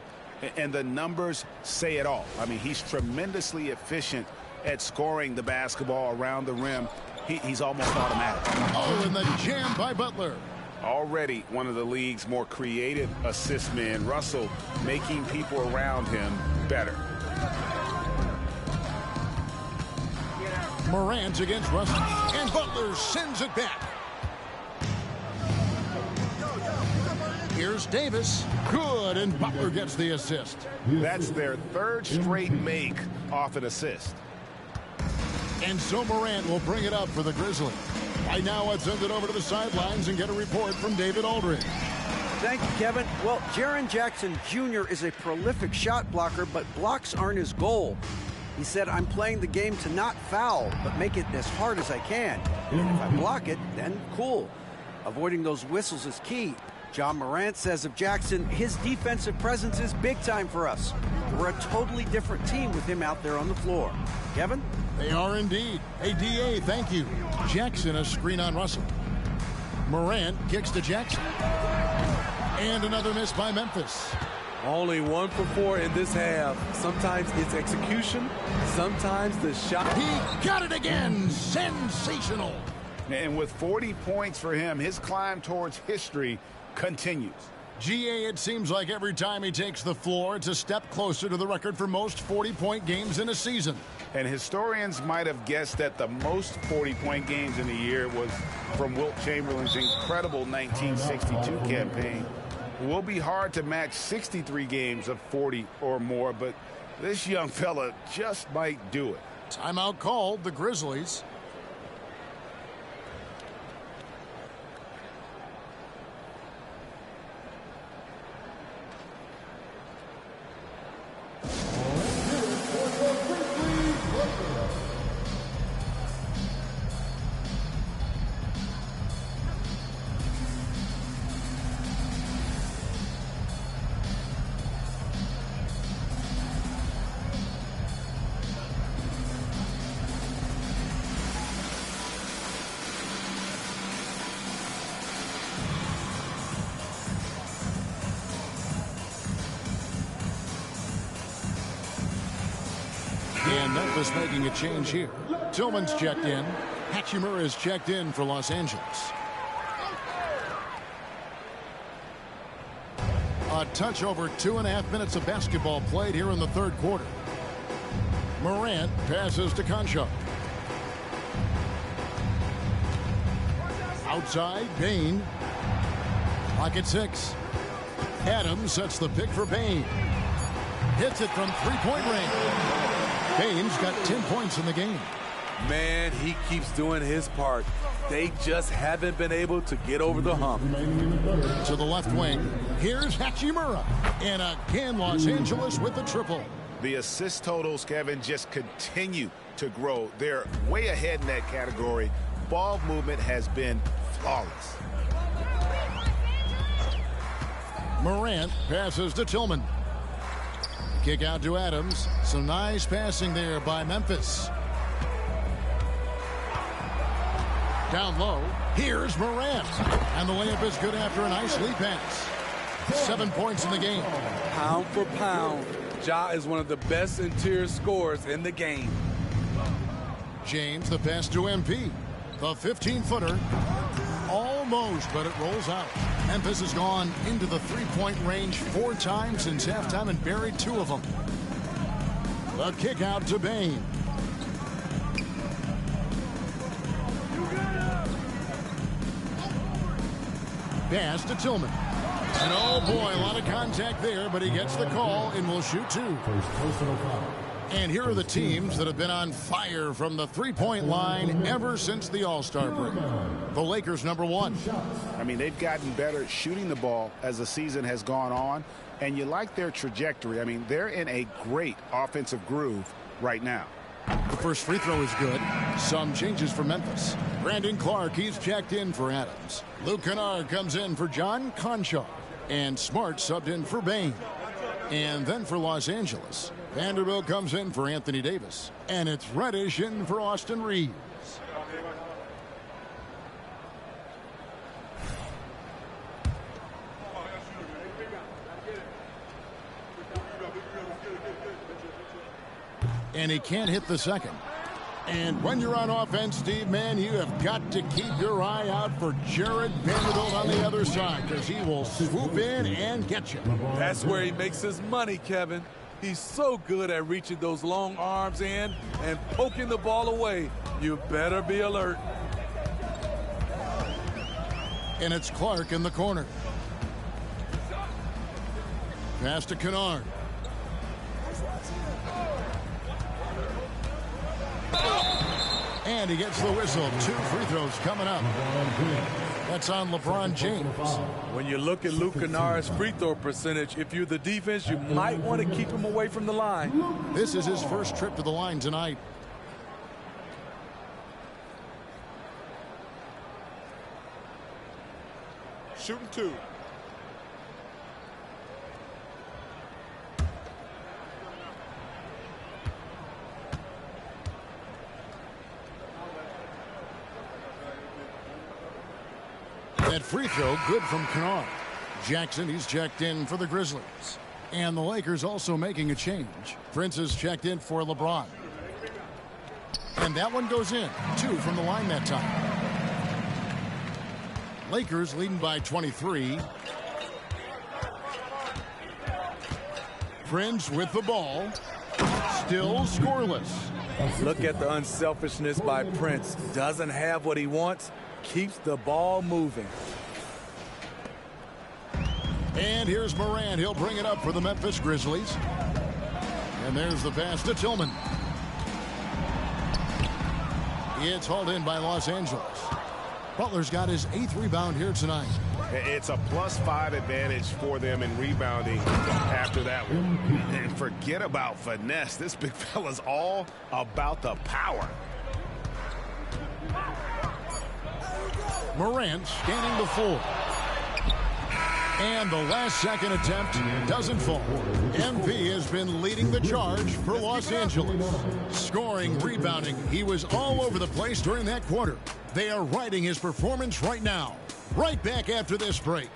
And the numbers say it all. I mean, he's tremendously efficient at scoring the basketball around the rim. He's almost automatic.
Oh, and the jam by Butler.
Already one of the league's more creative assist men. Russell making people around him better.
Morant against Russell. And Butler sends it back. Here's Davis. Good, and Butler gets the assist.
That's their third straight make off an assist.
And so Morant will bring it up for the Grizzlies. Right now, let's send it over to the sidelines and get a report from David Aldridge.
Thank you, Kevin. Well, Jaren Jackson Jr. is a prolific shot blocker, but blocks aren't his goal. He said, I'm playing the game to not foul, but make it as hard as I can. And if I block it, then cool. Avoiding those whistles is key. John Morant says of Jackson, his defensive presence is big time for us. We're a totally different team with him out there on the floor. Kevin?
They are indeed. Hey, DA, thank you. Jackson, a screen on Russell. Morant kicks to Jackson. And another miss by Memphis.
Only 1 for 4 in this half. Sometimes it's execution, sometimes the shot.
He got it again. Sensational.
And with 40 points for him, his climb towards history continues.
GA, it seems like every time he takes the floor, it's a step closer to the record for most 40-point games in a season.
And historians might have guessed that the most 40-point games in a year was from Wilt Chamberlain's incredible 1962 campaign. It will be hard to match 63 games of 40 or more, but this young fella just might do it.
Timeout called, the Grizzlies. Memphis making a change here. Tillman's checked in. Hachimura is checked in for Los Angeles. A touch over 2.5 minutes of basketball played here in the third quarter. Morant passes to Concha. Outside, Bain. Clock at 6. Adams sets the pick for Bain. Hits it from three-point range. Bain's got 10 points in the game.
Man, he keeps doing his part. They just haven't been able to get over the hump.
To the left wing, here's Hachimura. And again, Los Angeles with the triple.
The assist totals, Kevin, just continue to grow. They're way ahead in that category. Ball movement has been flawless.
Morant passes to Tillman. Kick out to Adams. Some nice passing there by Memphis. Down low, here's Morant. And the layup is good after a nice lead pass. 7 points in the game.
Pound for pound, Ja is one of the best interior scorers in the game.
James, the pass to MP. The 15-footer. Almost, but it rolls out. Memphis has gone into the three-point range 4 times since halftime and buried 2 of them. The kick out to Bain. Pass to Tillman. And oh boy, a lot of contact there, but he gets the call and will shoot 2. And here are the teams that have been on fire from the three-point line ever since the All-Star break. The Lakers, number 1.
I mean, they've gotten better shooting the ball as the season has gone on, and you like their trajectory. I mean, they're in a great offensive groove right now.
The first free throw is good. Some changes for Memphis. Brandon Clark, he's checked in for Adams. Luke Kennard comes in for John Concha. And Smart subbed in for Bain. And then for Los Angeles, Vanderbilt comes in for Anthony Davis. And it's Reddish in for Austin Reeves. And he can't hit the second. And when you're on offense, Steve, man, you have got to keep your eye out for Jared Vanderbilt on the other side, because he will swoop in and get you.
That's where he makes his money, Kevin. He's so good at reaching those long arms in and poking the ball away. You better be alert.
And it's Clark in the corner. Pass to Kennard. And he gets the whistle. 2 free throws coming up. That's on LeBron James.
When you look at Luke Kennard's free throw percentage, if you're the defense, you might want to keep him away from the line.
This is his first trip to the line tonight.
Shooting 2.
That free throw good from Kennard. Jackson, he's checked in for the Grizzlies. And the Lakers also making a change. Prince is checked in for LeBron. And that one goes in. 2 from the line that time. Lakers leading by 23. Prince with the ball. Still scoreless.
Look at the unselfishness by Prince. Doesn't have what he wants. Keeps the ball moving.
And here's Morant. He'll bring it up for the Memphis Grizzlies. And there's the pass to Tillman. It's hauled in by Los Angeles. Butler's got his 8th rebound here tonight.
It's a +5 advantage for them in rebounding after that one. And forget about finesse. This big fella's all about the power.
Morant scanning the floor. And the last second attempt doesn't fall. MP has been leading the charge for Los Angeles. Scoring, rebounding, he was all over the place during that quarter. They are riding his performance right now. Right back after this break.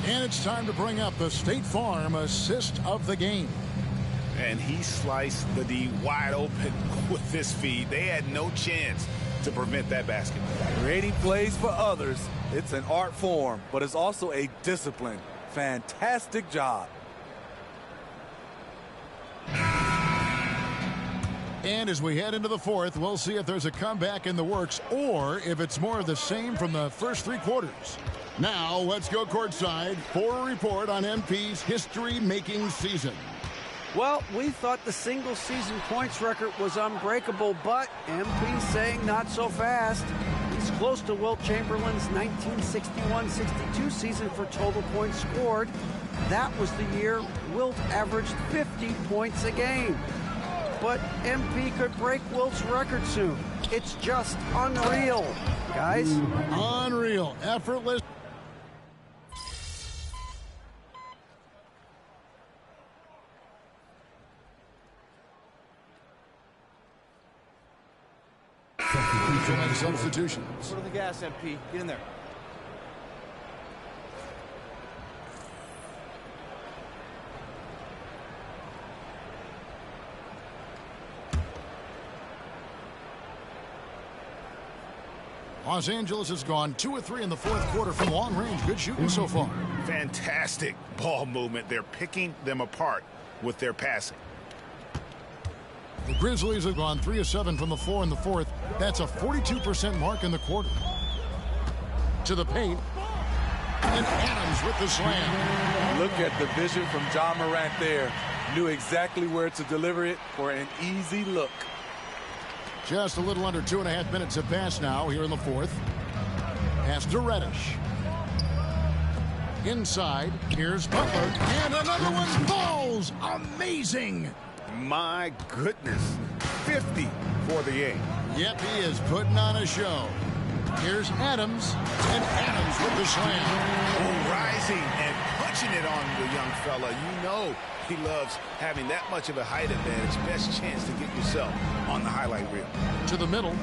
And it's time to bring up the State Farm assist of the game.
And he sliced the D wide open with this feed. They had no chance to prevent that basket.
Creating plays for others, it's an art form, but it's also a discipline. Fantastic job.
And as we head into the fourth, we'll see if there's a comeback in the works or if it's more of the same from the first 3 quarters. Now, let's go courtside for a report on MP's history-making season.
Well, we thought the single-season points record was unbreakable, but MP's saying not so fast. He's close to Wilt Chamberlain's 1961-62 season for total points scored. That was the year Wilt averaged 50 points a game. But MP could break Wilt's record soon. It's just unreal, guys.
Unreal. Effortless. Substitutions.
Put on the gas, MP. Get in there.
Los Angeles has gone 2 of 3 in the fourth quarter from long range. Good shooting so far.
Fantastic ball movement. They're picking them apart with their passing.
The Grizzlies have gone 3 of 7 from the floor in the fourth. That's a 42% mark in the quarter. To the paint. And Adams with the slam.
Look at the vision from John Morant there. Knew exactly where to deliver it for an easy look.
Just a little under 2.5 minutes have passed now here in the fourth. Pass to Reddish. Inside, here's Butler. And another one falls. Amazing.
My goodness. 50 for the game.
Yep, he is putting on a show. Here's Adams. And Adams with the slam.
Rising and punching it on the young fella. You know he loves having that much of a height advantage. Best chance to get yourself on the highlight reel.
To the middle.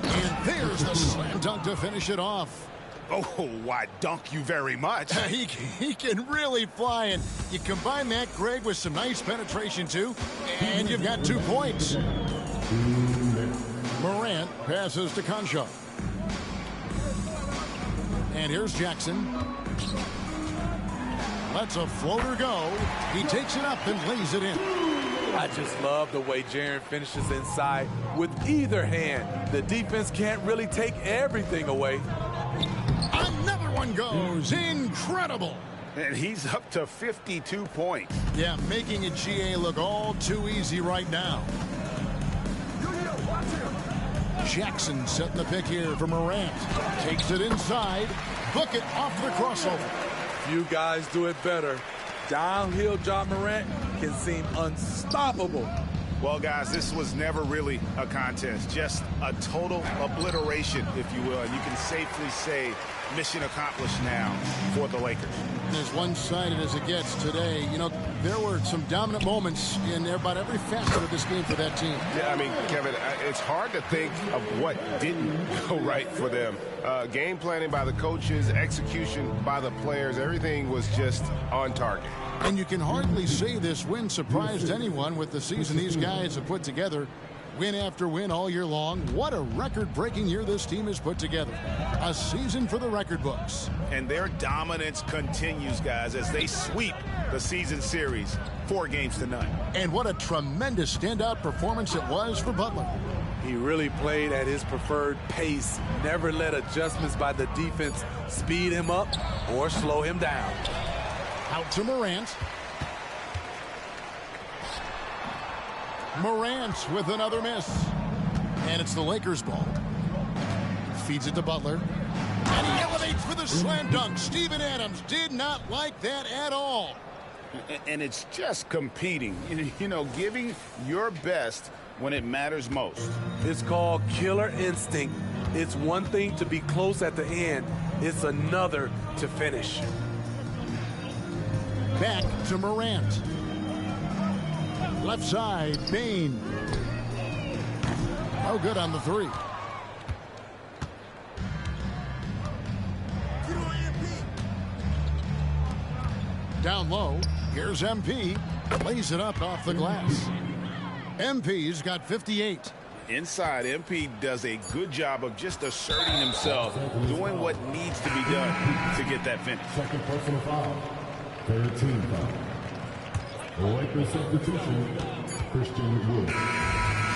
And there's the slam dunk to finish it off.
Oh, why dunk you very much.
He can really fly, and you combine that, Greg, with some nice penetration, too, and you've got 2 points. Morant passes to Concho. And here's Jackson. Lets a floater go. He takes it up and lays it in.
I just love the way Jaren finishes inside with either hand. The defense can't really take everything away.
Another one goes. Incredible.
And he's up to 52 points.
Yeah, making a GA look all too easy right now. Jackson setting the pick here for Morant. Takes it inside. Book it off the crossover.
You guys do it better. Downhill John Morant can seem unstoppable.
Well, guys, this was never really a contest. Just a total obliteration, if you will. And you can safely say mission accomplished now for the Lakers.
As one-sided as it gets today, you know, there were some dominant moments in about every facet of this game for that team.
Yeah, I mean, Kevin, it's hard to think of what didn't go right for them. Game planning by the coaches, execution by the players, everything was just on target.
And you can hardly say this win surprised anyone with the season these guys have put together. Win after win all year long. What a record-breaking year this team has put together. A season for the record books.
And their dominance continues, guys, as they sweep the season series 4-0.
And what a tremendous standout performance it was for Butler.
He really played at his preferred pace. Never let adjustments by the defense speed him up or slow him down.
Out to Morant. Morant with another miss. And it's the Lakers' ball. Feeds it to Butler. And he elevates for the slam dunk. Steven Adams did not like that at all.
And it's just competing. You know, giving your best when it matters most.
It's called killer instinct. It's one thing to be close at the end. It's another to finish.
Back to Morant. Left side, Bain. Oh, good on the three. Down low, here's MP. Lays it up off the glass. MP's got 58.
Inside, MP does a good job of just asserting himself, doing what needs to be done to get that finish.
Second personal foul. 13 foul. Lakers substitution, Christian Wood.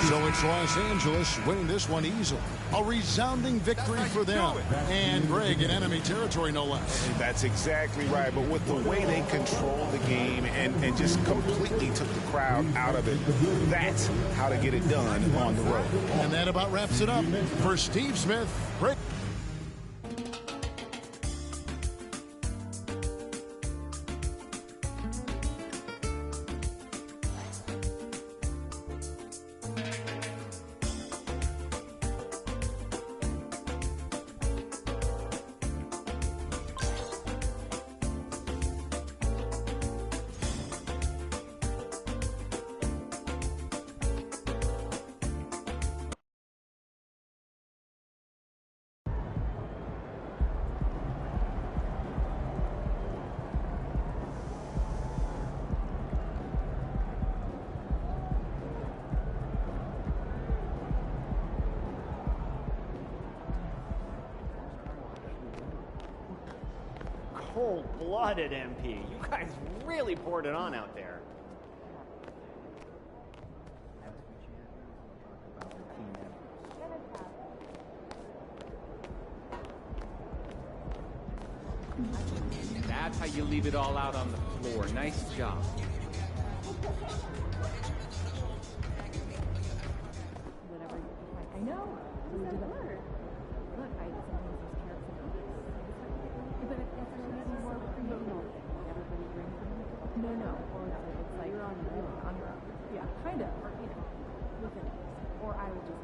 So it's Los Angeles winning this one easily. A resounding victory for them. And Greg in enemy territory, no less.
That's exactly right. But with the way they controlled the game and just completely took the crowd out of it, that's how to get it done on the road.
And that about wraps it up for Steve Smith. Great.
Cold-blooded, MP. You guys really poured it on out there.
That's how you leave it all out on the floor. Nice job.
I know. Does that work? Look, I sometimes use carrots and onions. But if that's actually more promotional. Everybody brings them? No. Or it's like you're on your own. Yeah, kind of. Or, look at this. Or I would just